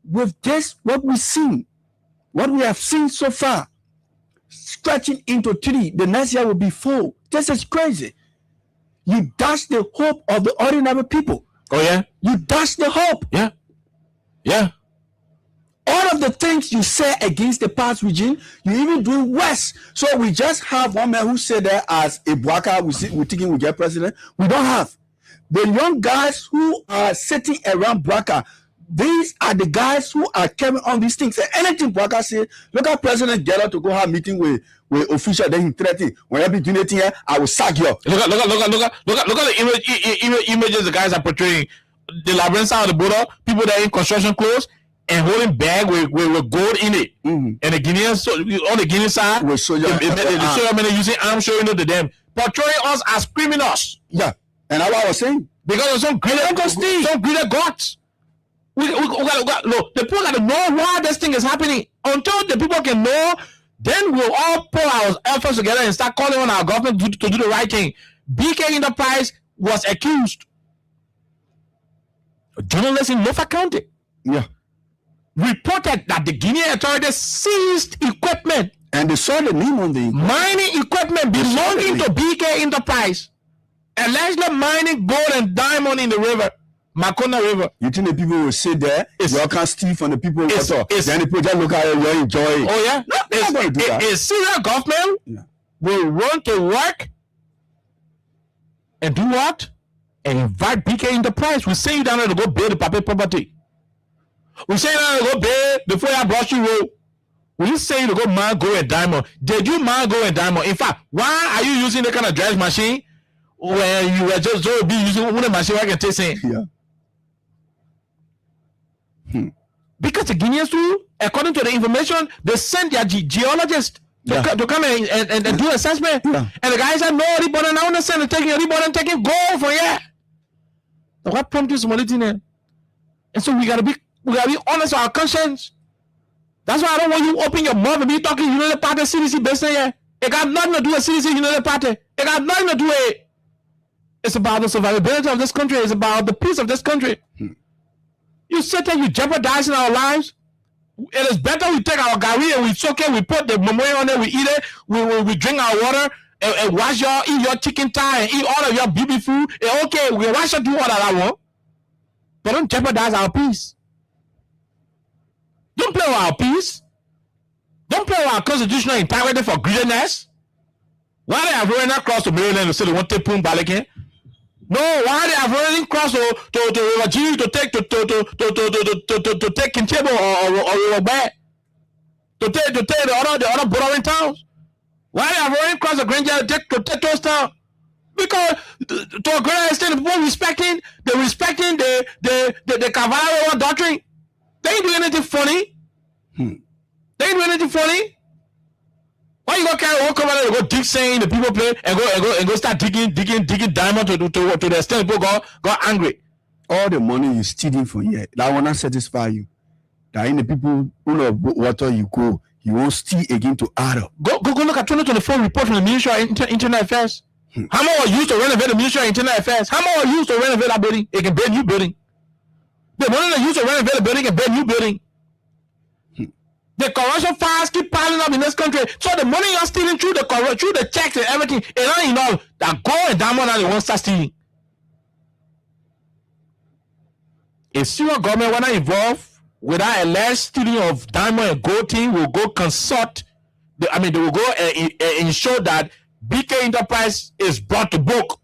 with this, what we have seen so far, stretching into 3, the next year will be 4. This is crazy. You dash the hope of the ordinary people.
Oh yeah?
You dash the hope.
Yeah.
All of the things you say against the past regime, you even do worse. So we just have one man who said that as a Bwaka, we thinking we get president. We don't have. The young guys who are sitting around Bwaka, these are the guys who are carrying on these things. And anything Bwaka said, look at President get out to go have meeting with official, then he threatened, when I be doing anything here, I will sack you.
Look at the images the guys are portraying. The Liberian side of the border, people that are in construction clothes and holding bag with gold in it.
Mm-hmm.
And the Guineans, on the Guinean side,
with soldier
using arms showing to them, portraying us as criminals.
Yeah, and that's what I was saying.
Because of some greater gods. We got look, the people got to know why this thing is happening. Until the people can know, then we'll all pull our efforts together and start calling on our government to do the right thing. BK Enterprise was accused. A journalist in Norfolk County reported that the Guinean authorities seized equipment.
And they saw the name on the
mining equipment belonging to BK Enterprise. Allegedly mining gold and diamond in the river. Makona River.
You think the people will sit there? You all can't steal from the people. Then the people just look at it, you enjoy it.
Oh yeah, a serious government will run to work and do what? And invite BK Enterprise. We send you down there to go build the property. We send you down there to go build before I brush you road. We say you to go mine gold and diamond. Did you mine gold and diamond? In fact, why are you using the kind of dredge machine when you were just be using one machine where I can taste it?
Yeah.
Because the Guineans too, according to the information, they sent their geologists to come and do assessment. Yeah. And the guy said, no, anybody now understand taking gold for here. So what prompted somebody in there? And so we gotta be honest with our conscience. That's why I don't want you open your mouth and be talking United Party CDC business here. It got nothing to do with CDC United Party. It got nothing to do with it. It's about the survivability of this country. It's about the peace of this country. You sit there, you jeopardizing our lives. It is better we take our gari and we soak it, we put the memorial on it, we eat it, we drink our water, and wash eat your chicken thigh and eat all of your baby food. And okay, we wash and do all that I want. But don't jeopardize our peace. Don't play with our peace. Don't play with our constitutional integrity for greediness. Why they have running across to Maryland and say they want to take Balikin? No, why they have running across to River G to take Kintebo or River Bay to take the other bordering towns? Why they have running across the Granger to take those towns? Because to a great extent, the people respecting the Cavalry doctrine. They ain't doing anything funny. They ain't doing anything funny. Why you gonna carry one cover and go dig saying the people play and go start digging diamond to the extent people got angry.
All the money you stealing from here, that will not satisfy you. That in the people who know water you go, you won't steal again to add up.
Go look at 2024 report from the Ministry of Internal Affairs. How much was used to renovate the Ministry of Internal Affairs? How much was used to renovate that building? It can build new building. The money they used to renovate the building can build new building. The corruption files keep piling up in this country. So the money you're stealing through the checks and everything, it's not enough that gold and diamond and they won't start stealing. If Syria government were not involved with that alleged stealing of diamond and gold thing, will go consult. They will go ensure that BK Enterprise is brought to book.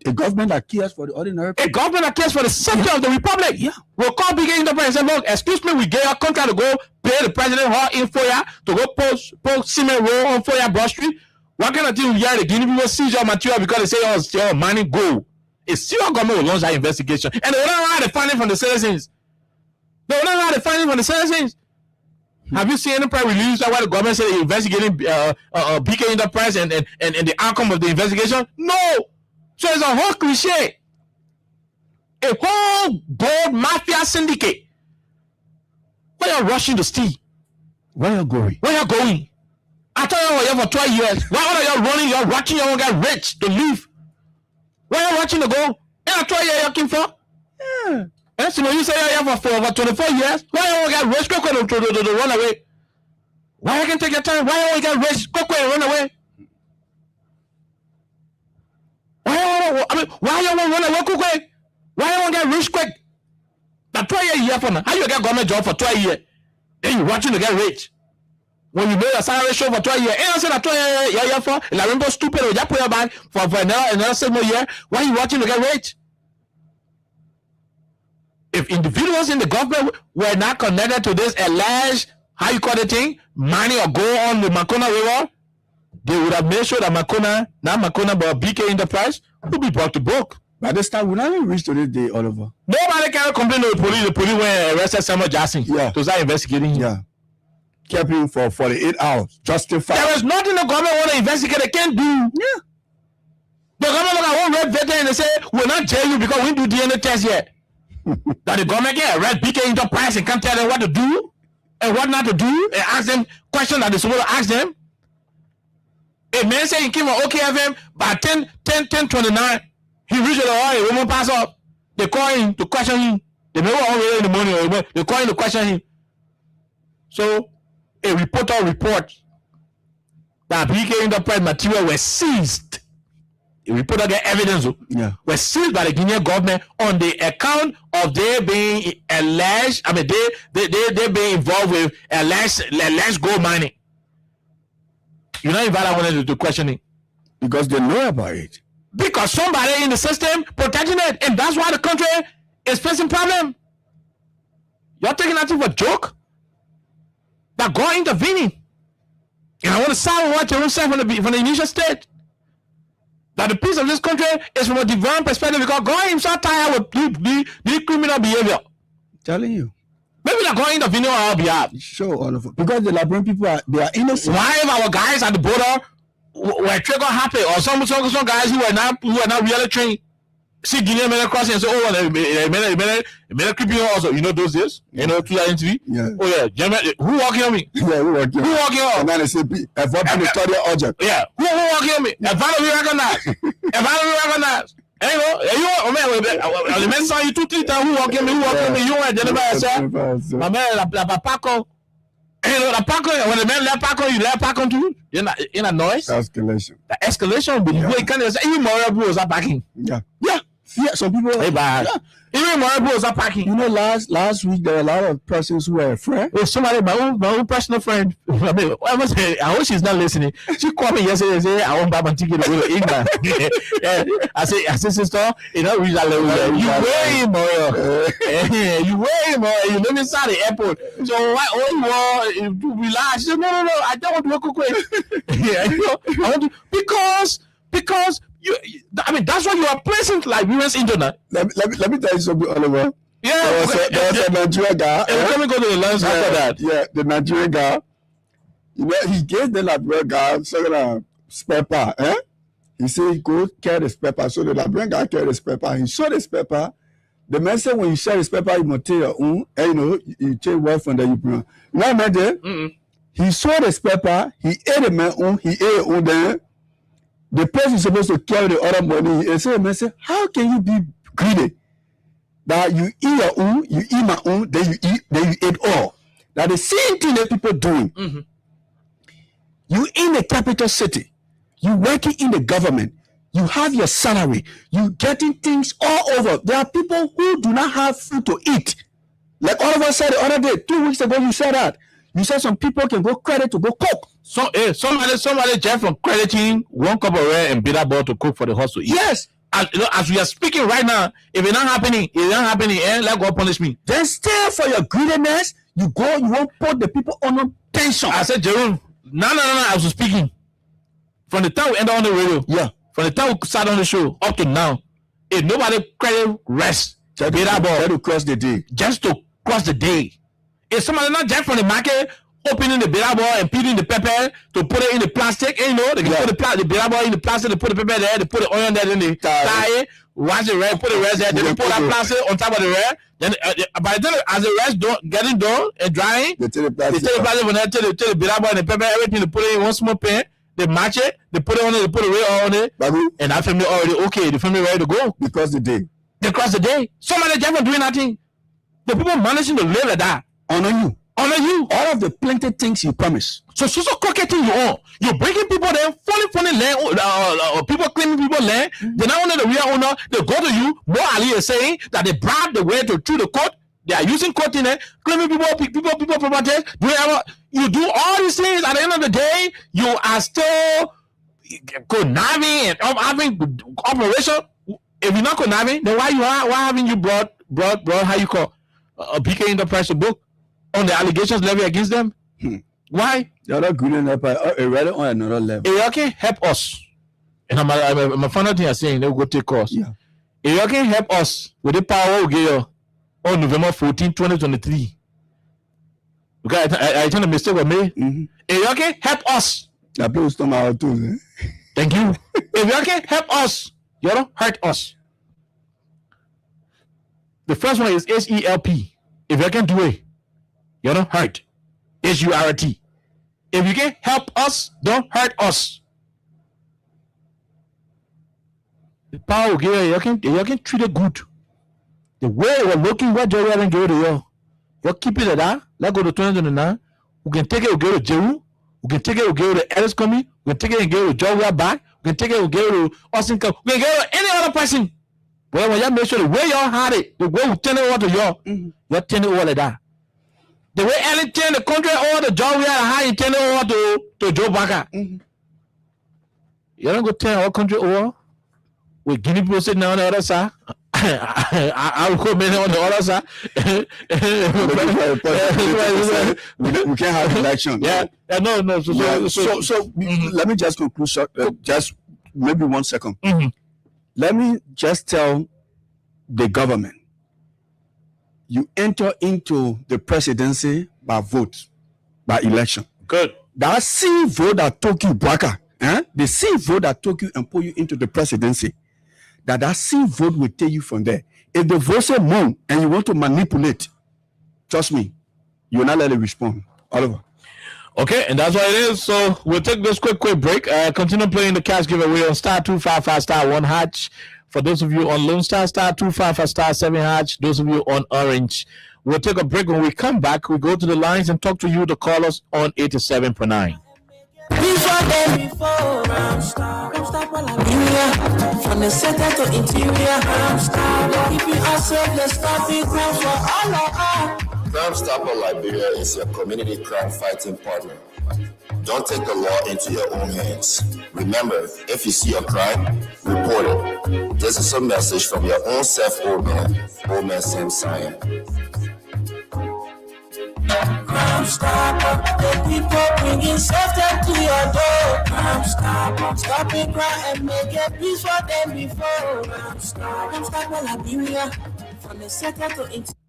A government that cares for the ordinary people.
A government that cares for the safety of the republic. Yeah. We'll call BK Enterprise and say, look, excuse me, we gave a contract to go pay the president hall in Foya to go post cement roll on Foya Broad Street. What kind of thing we hear the Guinea people seize your material because they say, oh, money go. A Syria government will launch that investigation. And they don't know how to find it from the citizens. They don't know how to find it from the citizens. Have you seen any press release that where the government said they're investigating BK Enterprise and the outcome of the investigation? No. So it's a whole cliche. A whole gold mafia syndicate. Where you're rushing to steal?
Where you going?
Where you going? I thought you were here for 12 years. Why are you running? You're watching you won't get rich to live. Where you watching to go? And 12 years you're looking for? Yeah. And so you say you're here for over 24 years. Why you won't get rich quick to run away? Why you can take your time? Why you won't get rich quick and run away? Why you won't run away quick? Why you won't get rich quick? That 12 years here for now. How you get government job for 12 years? Then you watching to get rich. When you made a salary show for 12 years, and I said that 12 years for, and I remember stupid, or you put your back for another 7 more year. Why are you watching to get rich? If individuals in the government were not connected to this alleged, how you call the thing, money or go on the Makona River, they would have made sure that not Makona, but BK Enterprise would be brought to book.
By this time, we never reached to this day, Oliver.
Nobody can complain to the police. The police went and arrested Samuel Jackson.
Yeah.
To start investigating him.
Yeah. Kept him for 48 hours. Justified.
There is nothing the government want to investigate. They can't do. Yeah. The government look at one red veteran and they say, we'll not jail you because we didn't do DNA test yet. That the government can arrest BK Enterprise and can't tell them what to do and what not to do and ask them questions that they're supposed to ask them. A man say he came on OKFM by 10:29. He reached the oil, a woman pass up. They call him to question him. They may want to in the morning or they call him to question him. So a reporter reports that BK Enterprise material was seized. A reporter get evidence was seized by the Guinean government on the account of they being alleged. I mean, they being involved with alleged gold mining. You're not invited to questioning
because they know about it.
Because somebody in the system protecting it, and that's why the country is facing problem. You're taking that for a joke. That God intervening, and I want to sound what you said from the initial state. That the peace of this country is from a divine perspective because God himself tired with the criminal behavior.
Telling you.
Maybe they're going to intervene on our behalf.
Sure, Oliver. Because the Liberian people are innocent.
Why if our guys at the border were trigger happy or some guys who are not really trained see Guinea men crossing and say, oh, they creepy also. You know those days? You know, 2003?
Yeah.
Oh, yeah. Who walking on me?
Yeah, who walking on?
Who walking on?
And then they say, I've walked in the study object.
Yeah. Who walking on me? If I don't recognize. You know, the men saw you 2-3 times. Who walking on me? You want to deliver yourself? My man, La Paco. You know, La Paco, when the man left Paco, you left Paco too? In a noise?
Escalation.
The escalation, but you can't say, even more was up packing.
Yeah.
Yeah.
Yeah, some people.
Hey, bad. Yeah. Even more was up packing.
You know, last week there were a lot of persons who were afraid.
Oh, somebody, my own personal friend. I must say, I hope she's not listening. She called me yesterday and said, I won't buy my ticket to go to England. I say, sister, you know, reach that level. You way more. You way more. You live inside the airport. So why you relax? She said, no, I don't want to go quick. Yeah, you know, I want to because that's why you are present like Liberians in Jonah.
Let me tell you something, Oliver.
Yeah,
there was a Nigerian guy.
Let me go to the lunch after that.
Yeah, the Nigerian guy. You know, he gave the Liberian guy some spare part. He said, go carry the spare part. So the Liberian guy carried the spare part. He showed the spare part. The man said, when you share the spare part, you must tell your own. And you know, you change word from there. You bring. Now, imagine, he saw the spare part. He ate the man own. He ate it on there. The person supposed to carry the other money. And so the man said, how can you be greedy? That you eat your own, you eat my own, then you eat all. That the same thing that people doing. You in the capital city, you working in the government, you have your salary, you getting things all over. There are people who do not have food to eat. Like all of us said the other day, 2 weeks ago, you said that. You said some people can go credit to go cook.
So somebody just from crediting 1 cup of rare and bitter ball to cook for the horse to eat.
Yes.
As we are speaking right now, if it's not happening, let God punish me.
Then still for your greediness, you won't put the people under tension.
I said, Jerome, no, I was speaking. From the time we ended on the radio, from the time we sat on the show up to now, if nobody credit rest, bitter ball
to cross the day.
Just to cross the day. If somebody not just from the market, opening the bitter ball and peeling the pepper to put it in the plastic, and you know, they can put the bitter ball in the plastic, they put the pepper there, they put the onion there, then they tie it, wash the rest, put the rest there, then they put that plastic on top of the rest. Then by the time as the rest getting done and drying, they take the plastic from there, take the bitter ball and the pepper, everything, they put it in one small pan, they match it, they put it on it, they put the real on it, and that family already okay, the family ready to go.
They cross the day.
Somebody just for doing nothing. The people managing to live like that.
Honor you.
All
of the plenty things you promise.
So crocketing you on. You're breaking people there, funny land, people claiming people land. They not only the real owner, they go to you. More Ali is saying that they bribed the way through the court. They are using court in there, claiming people properties. You do all these things. At the end of the day, you are still conniving and having operation. If you're not conniving, then why haven't you brought how you call a PK Enterprise to book on the allegations levied against them? Why?
They're not good enough. Rather on another level.
If you can help us, and I'm a final thing I'm saying, they'll go take us.
Yeah.
If you can help us with the power we get you on November 14, 2023. Okay, I think the mistake was made. If you can help us,
that blows to my too.
Thank you. If you can help us, you don't hurt us. The first one is HELP. If you can do it, you don't hurt. HURT. If you can help us, don't hurt us. The power will give you can treat it good. The way we're looking, what Jerry Allen gave to you, you keep it at that. Let's go to 2029. We can take it, we'll go to Jeru. We can take it, we'll go to Ellis Comey. We can take it and go to Joe back. We can take it, we'll go to Austin Cup. We can go to any other person. Well, when you make sure the way y'all had it, the way we turn it over to y'all, you're turning it over like that. The way Ellen turned the country over to John Weir, how you turn it over to Joe Baca. You don't go turn our country over with Guinea people sitting on the other side. I'll come in on the other side.
We can't have election.
No.
So let me just conclude. Just maybe 1 second. Let me just tell the government, you enter into the presidency by vote, by election.
Good.
That same vote that took you, Bwaka, the same vote that took you and put you into the presidency, that same vote will take you from there. If the vote say moon and you want to manipulate, trust me, you will not let it respond. Oliver.
Okay, and that's what it is. So we'll take this quick break. Continue playing the cash giveaway on star 255 *1#. For those of you on Lone Star, star 255 *7#. Those of you on Orange. We'll take a break. When we come back, we go to the lines and talk to you, the callers on 87.9.
From the center to interior, keeping us safe, let's stop it for all of us.
Crime Stopper Liberia is your community crime fighting partner. Don't take the law into your own hands. Remember, if you see a crime, report it. This is a message from your own self, old man Sam Sion.
Crime Stopper, the people bringing safety to your door. Crime Stopper, stopping crime and making peace for them before. Crime Stopper Liberia.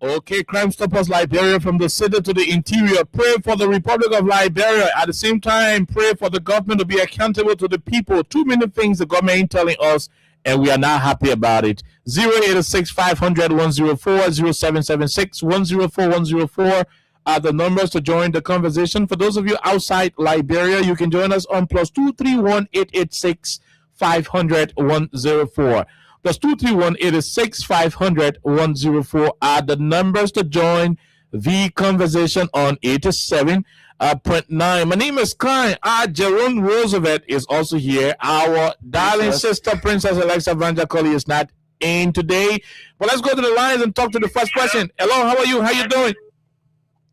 Okay, Crime Stoppers Liberia, from the city to the interior. Pray for the Republic of Liberia. At the same time, pray for the government to be accountable to the people. Too many things the government ain't telling us, and we are not happy about it. 086 500 104 0776 104 104 are the numbers to join the conversation. For those of you outside Liberia, you can join us on +231 886 500 104. +231 886 500 104 are the numbers to join the conversation on 87.9. My name is Klein. Jerome Roosevelt is also here. Our darling sister, Princess Alexa Vanja Colley, is not in today. But let's go to the lines and talk to the first person. Hello, how are you? How you doing?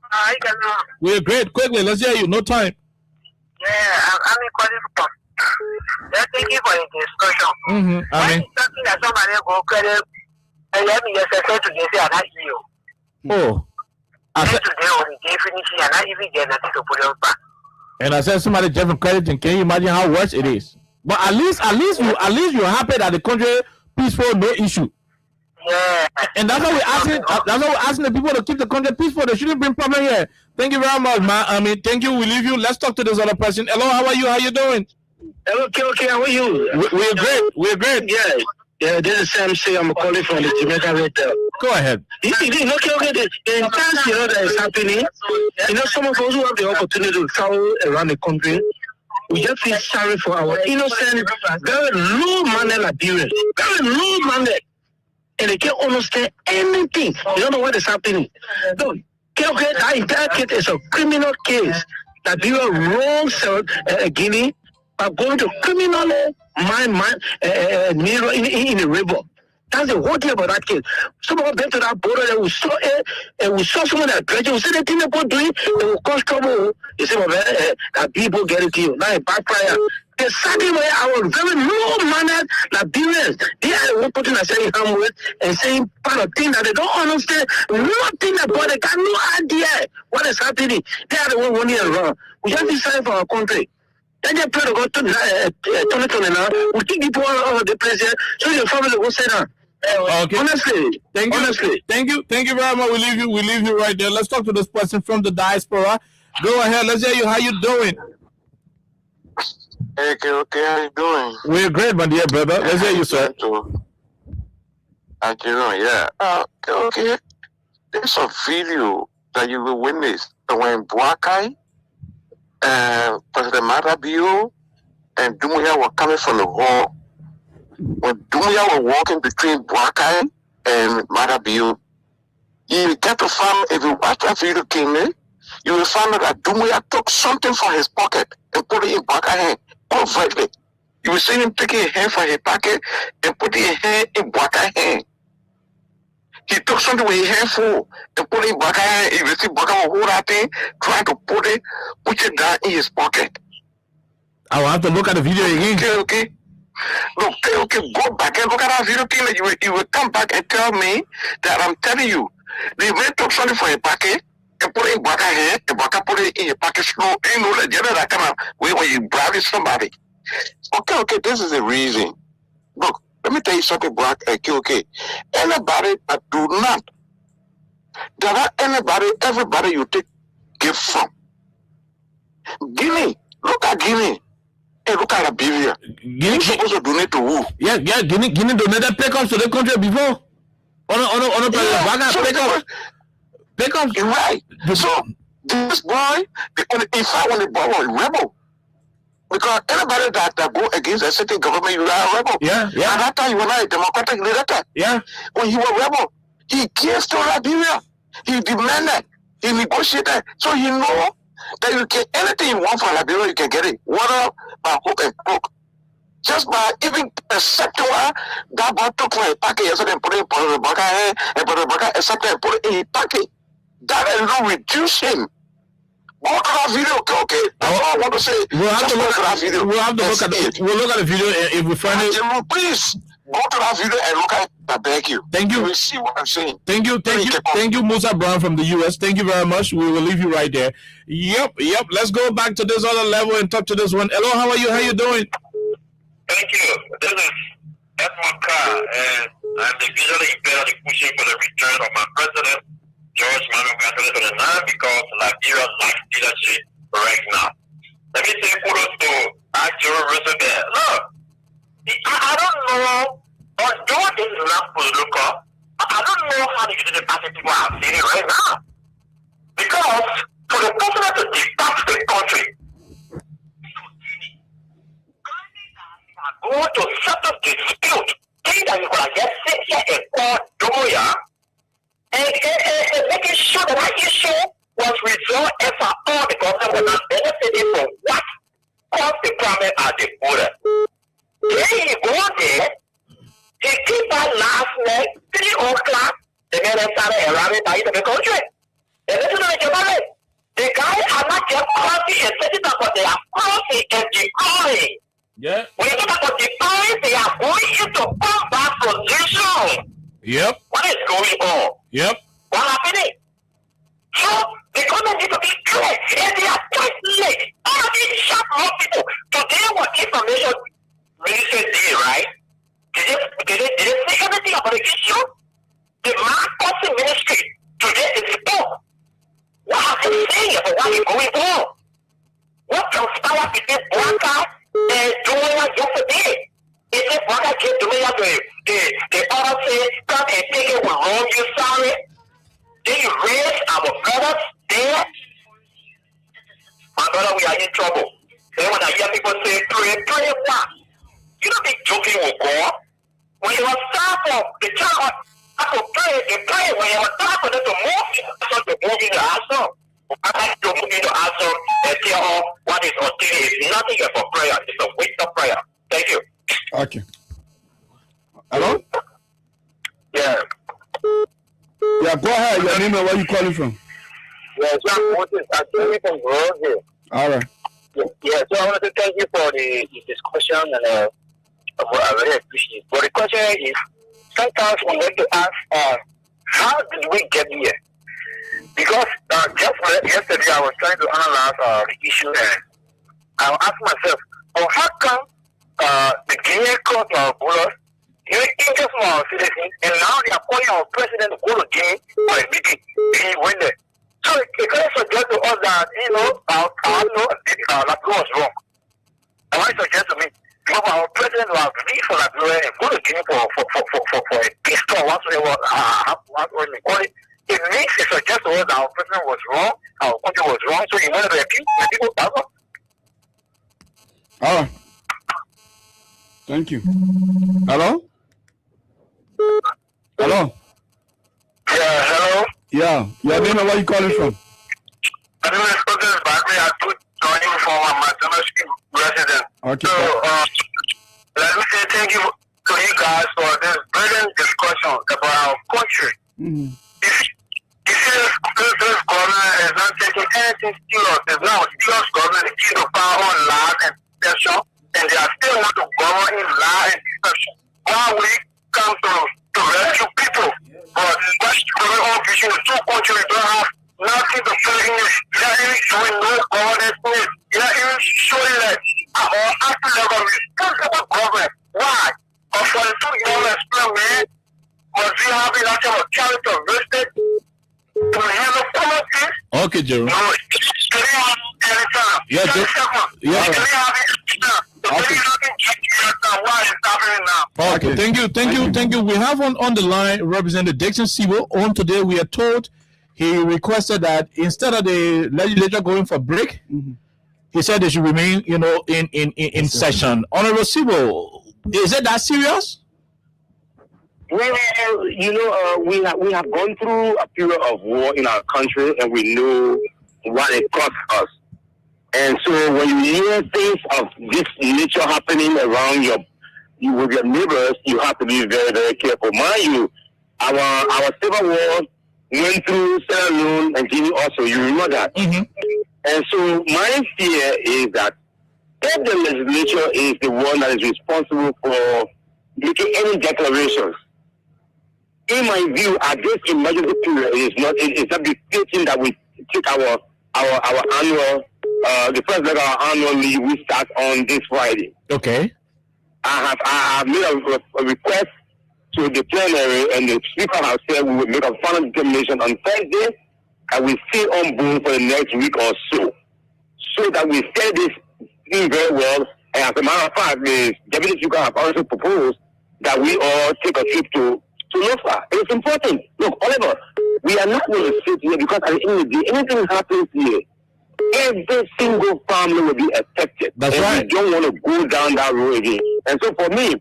Hi,
We're great. Quickly, let's hear you. No time.
Yeah, I'm calling from. Thank you for the discussion.
I mean,
something that somebody go credit and let me just say to say I'm not you.
Oh. I said
today on the definition and not even get nothing to put on back.
And I said somebody Jeff credit, and can you imagine how worse it is? But at least you're happy that the country peaceful, no issue.
Yeah.
And that's why we're asking the people to keep the country peaceful. They shouldn't bring problem here. Thank you very much, man. I mean, thank you. We leave you. Let's talk to this other person. Hello, how are you? How you doing?
Hello, okay, how are you?
We're great. We're great.
Yeah, this is Sam C. I'm calling from the Jamaica Hotel.
Go ahead.
Okay, the intense, that is happening, some of us who have the opportunity to travel around the country, we just feel sorry for our innocent, very low-mannered Liberians. Very low-mannered. And they can't understand anything. They don't know what is happening. So, that entire case is a criminal case. Liberia wrong Guinea are going to criminally mirror in a river. That's the whole thing about that case. Some of them went to that border and we saw some of that dredging. We see the thing they're doing, they will cause trouble. You see, that people get it to you. Now, backfire. The second way, our very low-mannered Liberians, they are the one putting a saying harm and saying part of things that they don't understand. Nothing about it. Got no idea what is happening. They are the one running around. We just decide for our country. Then they pray to go to 2020 now. We keep people all over the place here. So your family will say that.
Okay.
Honestly.
Thank you very much. We leave you right there. Let's talk to this person from the diaspora. Go ahead. Let's hear you. How you doing?
Hey, okay, how you doing?
We're great, my dear brother. Let's hear you, sir.
Yeah. Okay. There's a video that you will witness when Boakai, President Marabio, and Dumbuya were coming from the hall. When Dumbuya were walking between Boakai and Marabio, you get to find, if you watch that video, King, you will find out that Dumbuya took something from his pocket and put it in Boakai's hand. Covertly. You will see him taking a hand from his pocket and putting a hand in Boakai's hand. He took something with his hand full and put it in Boakai's hand. You will see Boakai will hold that thing, trying to put it down in his pocket.
I will have to look at the video again.
Okay. Look, go back and look at that video thing. You will come back and tell me that I'm telling you. They may took something from his pocket and put it in Boakai's hand, and Boakai put it in your pocket slow. You know that kind of way when you bribe somebody. Okay, this is the reason. Look, let me tell you something, okay. Anybody that do not, there are everybody you take gifts from. Guinea, look at Guinea. Hey, look at Liberia. Guinea supposed to donate to who?
Yeah, Guinea donated paycoms to the country before. Paycoms.
Right. So, this boy, in fact, when the boy was a rebel, because anybody that go against a certain government, you are a rebel.
Yeah.
At that time, you were not a democratic leader.
Yeah.
When he was a rebel, he gave to Liberia. He demanded. He negotiated. So he know that you can, anything you want from Liberia, you can get it. Water, by hook and crook. Just by even accepting that boy took from a packet yesterday and put it in the bucket, and put the bucket, accepted and put it in his pocket. That alone reduce him. Go to that video, okay? That's all I want to say.
We'll have to look at
that video.
We'll look at the video if we find it.
Please go to that video and look at it. I beg you.
Thank you.
You will see what I'm saying.
Thank you, Musa Brown from the US. Thank you very much. We will leave you right there. Yep. Let's go back to this other level and talk to this one. Hello, how are you? How you doing?
Thank you. This is Edward Carr, and I'm the visually impaired pushing for the return of my president George Manu Gatole to the land because Liberia lacks leadership right now. Let me say kudos to Joe Roosevelt. Look, I don't know, although this is not political, I don't know how the Unity Party people are feeling right now. Because for the president to depart the country, going to settle dispute, things that you could have just sit here and call Domoya, and making sure that that issue was resolved as all the government was not benefiting from what caused the problem at the border. Then you go there, he came back last night, 3 o'clock, the men started arriving by the country. And listen to the the guys are not just crossing and setting up, but they are crossing and decoying.
Yeah.
When you talk about decoying, they are going into combat position.
Yep.
What is going on?
Yep.
What happening? So the government need to be clear, and they are quite late. All of these sharp more people. Today, what information minister did, right? Did they say anything about the issue? The Marcos ministry today is spoke. What are they saying about what is going on? What transpired between Blanca and Domoya yesterday? Is it Blanca gave Domoya the order say, come and take it with wrong, you sorry? Then you raise our brothers there? My brother, we are in trouble. Then when I hear people say, pray what? You don't be joking with God. When you are start for the child, have to pray, they pray. When you are start for them to move, to move into action. I like to move into action and say, oh, what is ordained is nothing but for prayer. It's a waste of prayer. Thank you.
Okay. Hello?
Yeah.
Yeah, go ahead. Your name and where you calling from?
Yes, I'm calling from here.
All right.
Yeah, so I want to thank you for the discussion and I really appreciate it. But the question is, sometimes we need to ask, how did we get here? Because just yesterday I was trying to analyze the issue and I asked myself, how come the Guinea court of Bullets, interest from our citizens, and now they are calling our president to go to Guinea for a meeting. He went there. So it kind of suggest to us that, Labrador was wrong. And what it suggests to me, because our president will have leave for Labrador and go to Guinea for a peace talk, it makes it suggest to us that our president was wrong, our country was wrong, so he wanted to accuse the people back up.
All right. Thank you. Hello? Hello?
Yeah, hello?
Yeah. Your name and where you calling from?
My name is President Bakri. I took joining from my Matamashki resident.
Okay.
So, let me say thank you to you guys for this brilliant discussion about our country.
Mm-hmm.
This government is not taking anything serious. There's now a serious government that keeps the power on lies and deception, and they are still want to govern in lies and deception. While we come to rescue people, but what's going on between the two countries, we don't have nothing to say in it. They are even showing no governance in it. They are even showing that our acting like a responsible government. Why? But for the two young explain, man, must we have enough of a character of respect to handle policies?
Okay, Jerome.
No, can you have it anytime?
Yeah,
Can you have it anytime?
Okay.
Why is happening now?
Okay, thank you. We have on the line Representative Dixon Sibo. On today, we are told he requested that instead of the legislature going for break, he said they should remain, in session. Honorable Sibo, is it that serious?
Well, we have gone through a period of war in our country, and we know what it cost us. And so when you hear things of this nature happening around with your neighbors, you have to be very, very careful. Mind you, our civil war went through Sierra Leone and Guinea also. You remember that? Mm-hmm. And so my fear is that if the legislature is the one that is responsible for making any declarations, in my view, at this emergency period, it's not dictating that we take our annual, the first leg of our annual leave, we start on this Friday.
Okay.
I have made a request
to the plenary, and the Speaker has said we will make a final determination on Thursday, and we stay on board for the next week or so that we study this thing very well. And as a matter of fact, the Deputy Speaker has also proposed that we all take a trip to Lofa. It's important. Look, Oliver, we are not going to sit here because at the end of the day, anything happens here, every single family will be affected.
That's
and
right.
We don't want to go down that road again. And so for me,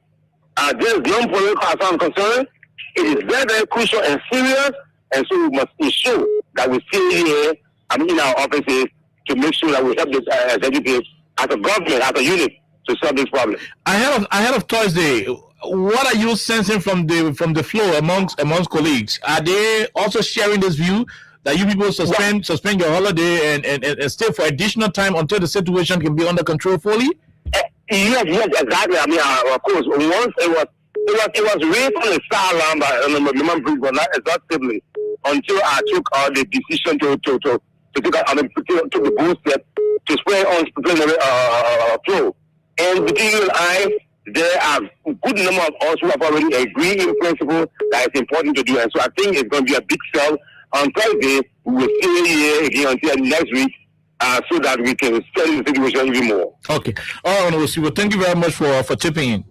this is non-political as I'm concerned. It is very, very crucial and serious. And so we must ensure that we stay here, in our offices, to make sure that we help the executive as a government, as a unit, to solve this problem.
Ahead of Thursday, what are you sensing from the floor amongst colleagues? Are they also sharing this view that you people suspend your holiday and stay for additional time until the situation can be under control fully?
Yes, exactly. Of course, once it was raised on the star alarm by the Bridge, but not exhaustively until I took the decision to take the bold step to spread on plenary flow. And between you and I, there are a good number of us who have already agreed in principle that it's important to do. And so I think it's going to be a big sell on Thursday. We will stay here again until next week so that we can study the situation even more.
Okay. All right, Honorable Sibo, thank you very much for tipping in.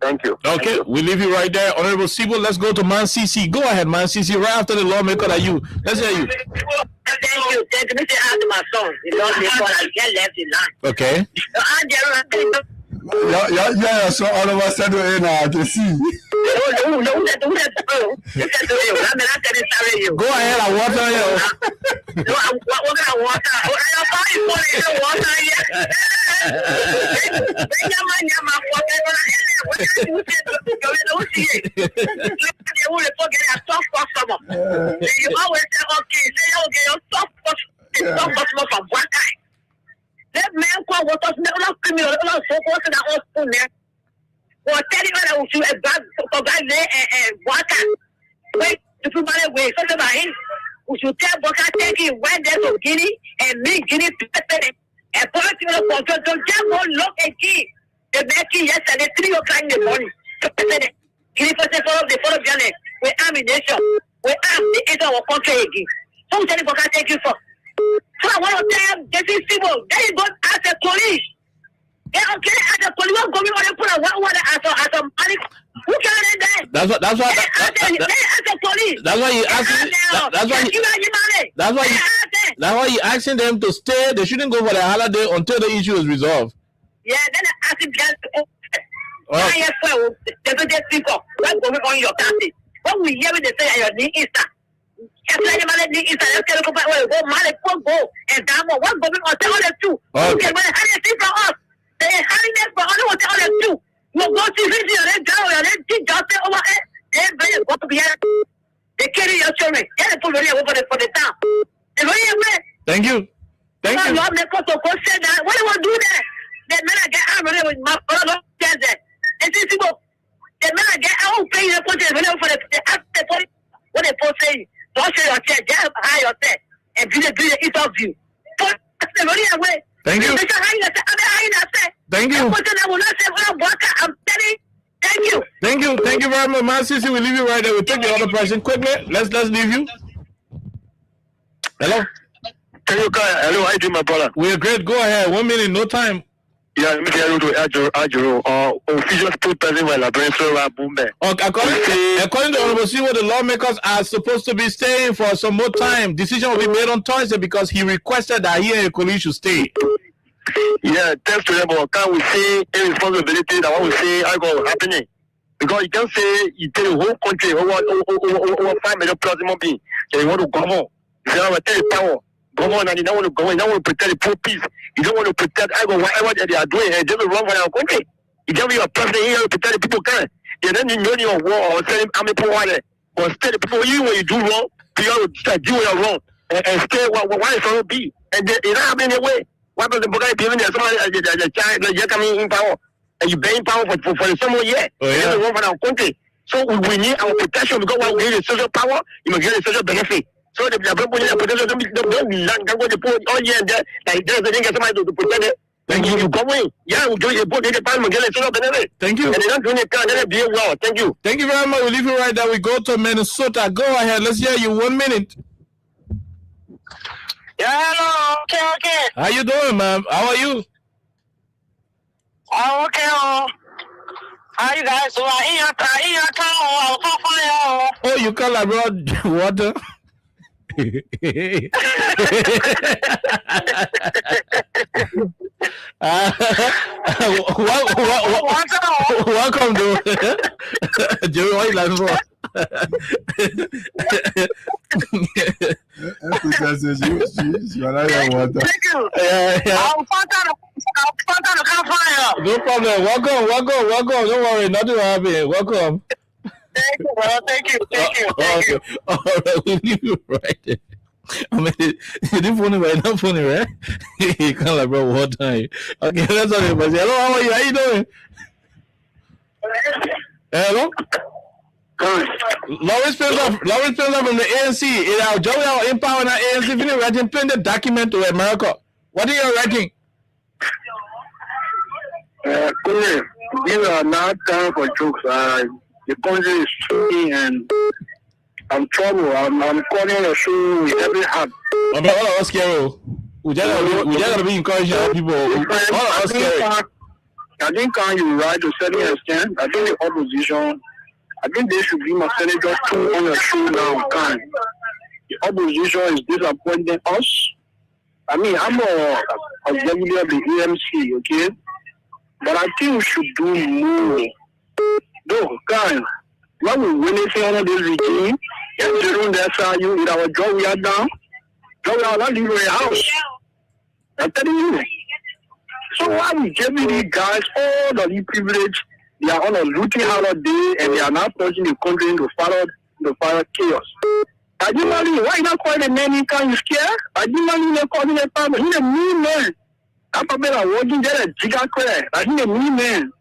Thank you.
Okay, we leave you right there. Honorable Sibo, let's go to Man CC. Go ahead, Man CC, right after the lawmaker that you. Let's hear you.
Thank you. Thank you. Mr. After my son, you don't before I get left in line.
Okay.
Yeah, so all of us said I can see.
No,
Go ahead, I water you.
No, I'm water. I'm fine for water. You always say, okay, you're soft customer from one time. That man called what us not criminal, not so close to the hospital there. Or tell you that we should have guys there and water. Wait, to put my way, something about him. We should tell Boca take it when there's a Guinea and make Guinea president. And political control, don't just go look and key. The making yesterday, 3 o'clock in the morning. Guinea president follow the journey. We ammunition. We arm the end of our country again. So we tell Boca take it for. So I want to tell this is civil. They go as a police. They okay as a police. What going on and put a water as a money? Who can I do?
That's why
they as a police.
That's why you asking. That's why you asking them to stay. They shouldn't go for the holiday until the issue is resolved.
Yeah, then I ask them. They just think of what's going on in your country. When we hear they say your name is that. Go and what's going on? Tell them too. Okay, when I see from us, they having them for other tell them too. You go to visit and go and then teach just over it. Then bring it up here. They carry your children. Get it for the town.
Thank you. Thank you.
What do you want to do there? The men get out with my brother. And see, the men get out paying the police for the what they post saying. Don't show your chair, just high your chair, and do the interview.
Thank you. Thank you.
Thank you.
Thank you very much, Man CC. We leave you right there. We'll take the other person quickly. Let's leave you. Hello.
Hello, how you doing, my brother?
We're great. Go ahead. 1 minute, no time.
Yeah, Mr. Ajuro, official spokesperson for Liberian Flora Bumbe.
According to Honorable Sibo, the lawmakers are supposed to be staying for some more time. Decision will be made on Thursday because he requested that he and a colleague should stay.
Yeah, thanks to them, but can't we say irresponsibility that what we say are going happening? Because you can't say you tell the whole country over 5 million plus human beings that you want to go home. You say, I will tell the power. Go on, and you don't want to go in. You don't want to protect the poor peace. You don't want to protect whatever they are doing, and they will run for our country. You tell me you're president here to protect the people can. And then you know you're war or send army people out there. But stay the people, you when you do wrong, you have to do what you're wrong. And stay what is going to be. And they don't have any way. Why does the Bugatti be in there? Somebody, the child, you're coming in power. And you being power for someone yet. Oh, yeah. They run for our country. So we need our protection because when we get the social power, you must get the social benefit. So the people don't land, can go to put all year and there, like there's a thing somebody to protect it.
Thank you.
Come in. Yeah, we'll give you a book in the parliament. Get it up and everything.
Thank you.
And they don't do any kind of be well. Thank you.
Thank you very much. We'll leave you right there. We go to Minnesota. Go ahead. Let's hear you 1 minute.
Yeah, hello. Okay.
How you doing, ma'am? How are you?
Oh, okay. How you guys doing?
Oh, you call abroad water? Welcome to Jerry. What are you laughing for?
Thank you.
No problem. Welcome. Don't worry. Nothing will happen. Welcome.
Thank you, bro. Thank you.
Okay. All right, we'll leave you right there. I mean, you didn't funny, right? Not funny, right? You can't like bro water. Okay, that's all. But hello, how are you? How you doing? Hello. Lawrence Spencer from the ANC. In our job, our empower the ANC. We are writing the document to America. What are you writing?
These are not time for jokes. The country is struggling and I'm trouble. I'm calling a show with every heart.
I'm all of us scary. We just gotta be encouraging people. All of us scary.
I think you right to a certain extent. I think the opposition, I think they should be my senator too on the show now. The opposition is disappointing us. I mean, I'm a executive of the EMC, okay? But I think we should do more. No, guys, when we witnessing under this regime, if they don't answer you in our job, we are down. Job, we are not leaving the house. I'm telling you. So why we giving these guys all the privilege? They are on a looting holiday and they are not pushing the country into further chaos. Additionally, why not call the man in kind of scare? Additionally, they're calling the farmer. He's a mean man. I'm probably working there at Giga Craig. I think a mean man.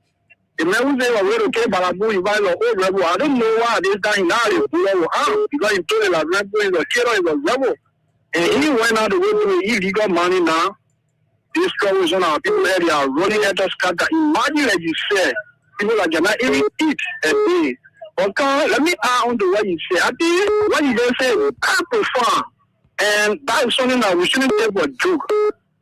The man who said, well, okay, Balabu, you buy the old rebel. I don't know why this guy now is level out. Because he told the rebel is a killer, is a rebel. And he went out the way to illegal money now. This trouble is on our people here. They are running at us. Imagine, as you said, people like cannot even eat a day. Okay, let me add on to what you say. I think what you just said, I prefer. And that is something that we shouldn't take for a joke.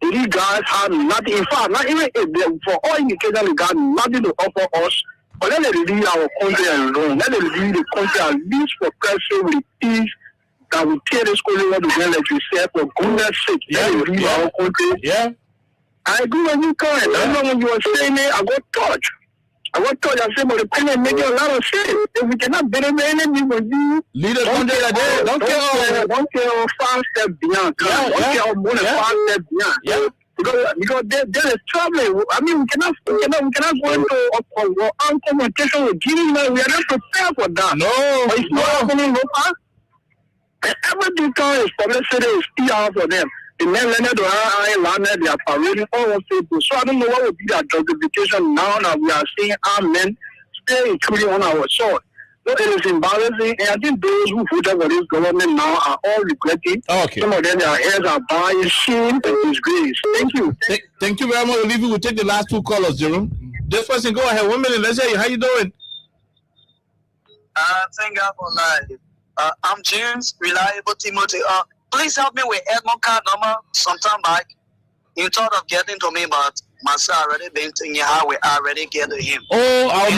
These guys have nothing. In fact, not even if they, for all indications, they got nothing to offer us. But let them leave our country alone. Let them leave the country at least for pressure with the peace that we tear this country what to get, like you said, for goodness sake. Let them leave our country.
Yeah.
I agree with you, Karen. I know when you were saying it, I got touched. I said, but the penny make a lot of sense. If we cannot benefit anything with you,
lead the country like that. Don't
care 5 steps beyond. Don't care more than 5 steps beyond.
Yeah.
Because there is trouble. I mean, we cannot go into a confrontation with Guinea. We are not prepared for that.
No.
But it's not happening, local. And everything is publicity is PR for them. The men landed to they are parading all of people. So I don't know what would be their justification now that we are seeing our men stay intruding on our soil. So it is embarrassing, and I think those who voted for this government now are all regretting.
Okay.
Some of them, their heads are bowing, shame and disgrace. Thank you.
Thank you very much. We'll take the last 2 callers, Jerome. This person, go ahead. 1 minute. Let's hear you. How you doing?
Thank God for life. I'm James, reliable Timothy. Please help me with Edmond card number. Sometime back, you thought of getting to me, but myself already been thinking how we already get to him.
Oh, our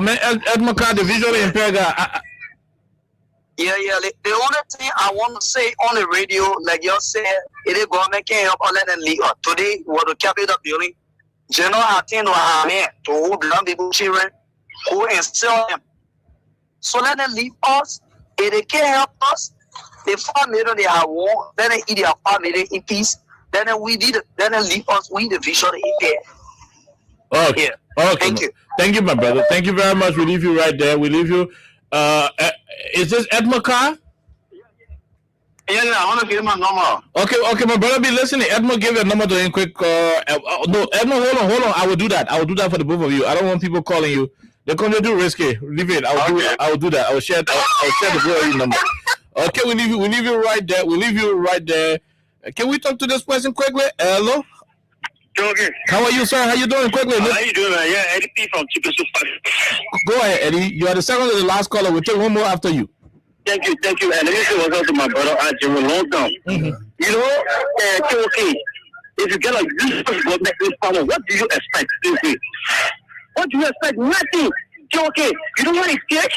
man Edmond card, the visually impaired guy.
Yeah. The only thing I want to say on the radio, like you said, it is government can't help let them leave. Today, we will capture the building. General Hatino Ahmed to hold young people, children, who instill them. So let them leave us. If they can't help us, the family they have war, then they eat their family in peace. Then we did it. Then they leave us. We the vision there.
Okay. Yeah. Okay.
Thank you.
Thank you, my brother. Thank you very much. We leave you right there. We leave you. Is this Edmond Carr?
Yeah, I want to give him a number.
Okay, my brother, be listening. Edmond, give your number to him quick. No, Edmond, hold on. I will do that for the both of you. I don't want people calling you. They're going to do risky. Leave it. I will do that. I will share the both of you number. Okay, we leave you right there. Can we talk to this person quickly? Hello?
Okay.
How are you, sir? How you doing? Quickly.
How you doing, man? Yeah, Eddie P from Chipesu Park.
Go ahead, Eddie. You are the second to the last caller. We'll take one more after you.
Thank you. And let me say what's up to my brother Ajay long time. You know, okay, if you get a useless government in power, what do you expect? What do you expect? Nothing. Okay, you don't want to scared?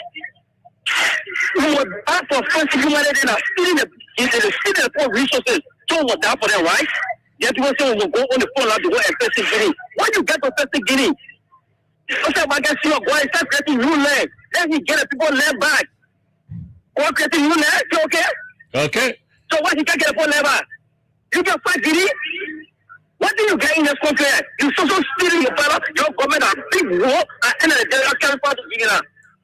We were back for first humanity and stealing the poor resources. So we're down for them, right? Yet you say we'll go on the phone to go and first Guinea. When you get to first Guinea, okay, I can see your boy start getting new land. Then he get the people land back. Or getting new land, okay?
Okay.
So what you can get a phone land back? You can fight Guinea? What do you get in this country? You so stealing your father, your government a big war, and then the can't fight Guinea.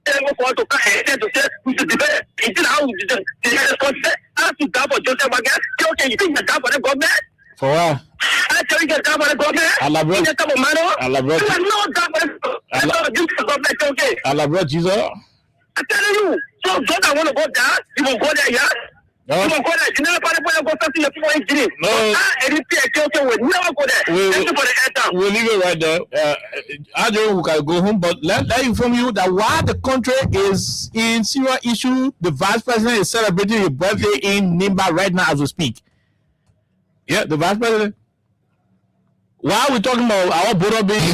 Then go for to come and to say we should debate. It's how we did the country. I have to down for Joseph again. Okay, you think you're down for the government?
For what?
I tell you, you're down for the government.
I love it.
You are not down for the government. Okay.
I love Jesus.
I tell you. So don't I want to go down? You will go there, yeah?
No.
You will go there. You never go to the people in Guinea.
No.
We'll never go there. Thank you for the air.
We'll leave it right there. I don't know who can go home, but let me inform you that while the country is in serious issue, the vice president is celebrating his birthday in Nimba right now as we speak. Yeah, the vice president. While we're talking about our border being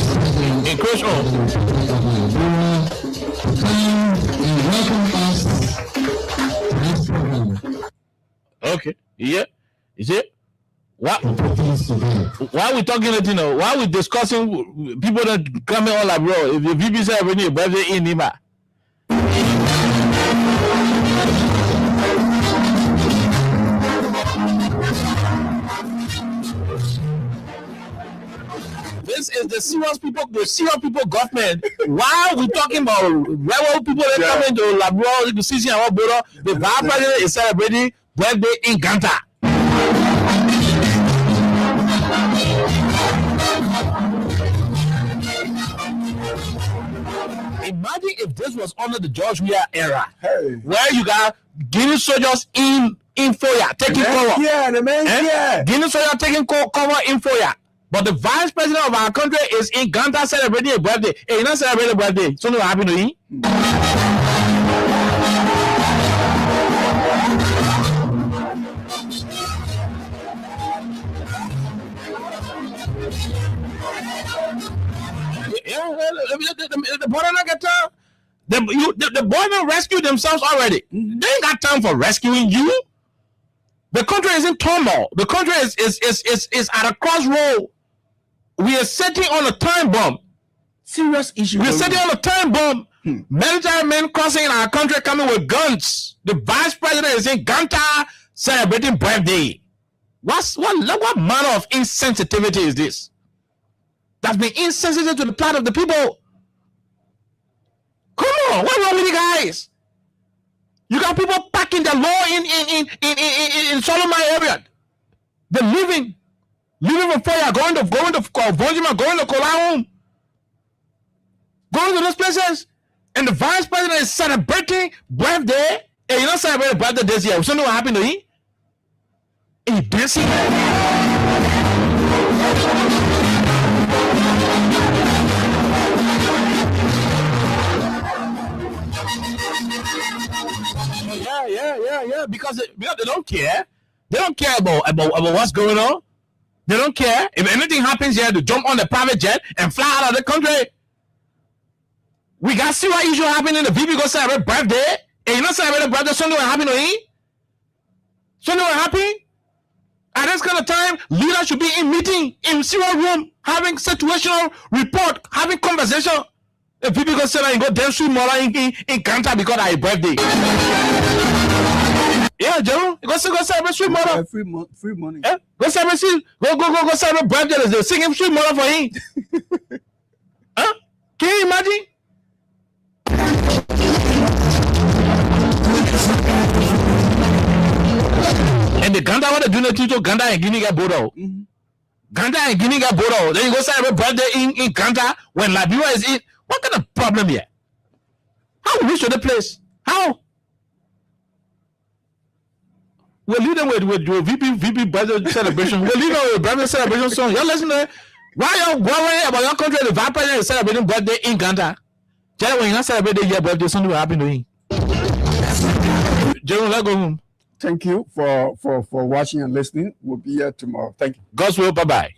encroached on. Okay, yeah, is it? What? Why are we talking? Why are we discussing people that coming all abroad? If the VP celebrating your birthday in Nima. This is the serious people government. Why are we talking about rebel people that come into Labrador to see our border? The vice president is celebrating birthday in Ganta. Imagine if this was under the George Weah era, where you got Guinea soldiers in Foya taking cover.
Yeah.
Guinea soldiers taking cover in Foya. But the vice president of our country is in Ganta celebrating a birthday. Hey, you're not celebrating a birthday. So no happy to you. The border not get time. The border rescued themselves already. They ain't got time for rescuing you. The country is in turmoil. The country is at a crossroad. We are sitting on a time bomb.
Serious issue.
We are sitting on a time bomb. Military men crossing in our country coming with guns. The vice president is in Ganta celebrating birthday. What manner of insensitivity is this? That's been insensitive to the plight of the people. Come on, what's wrong with you guys? You got people packing the law in Solomon area. They're living from Foya, going to Vonjima, going to Kolahum, going to those places, and the vice president is celebrating birthday. Hey, you don't celebrate birthday this year. So know what happened to him? He dancing. Yeah. Because they don't care. They don't care about what's going on. They don't care. If anything happens here, to jump on the private jet and fly out of the country. We got serious issue happening. The VP go celebrate birthday. And you not celebrate birthday, something will happen to him. Something will happen. At this kind of time, leaders should be in meeting, in serious room, having situational report, having conversation. If people go say that and go dance with Mola in Ganta because of his birthday. Yeah, Joe, go celebrate sweet Mola.
Free money.
Yeah, go celebrate. Go celebrate birthday. They're singing sweet Mola for him. Huh? Can you imagine? And the Ganda what they do to Ganda and Guinea get Bodo. Ganda and Guinea get Bodo. Then you go celebrate birthday in Ganda when Liberia is in. What kind of problem here? How we reach to the place? How? We'll lead them with VP birthday celebration. We'll lead them with birthday celebration song. Y'all listen to it. Why you worrying about your country? The vice president is celebrating birthday in Uganda. Tell when you celebrate your birthday, something will happen to him. Jerome, let's go home.
Thank you for watching and listening. We'll be here tomorrow. Thank you.
God's will. Bye-bye.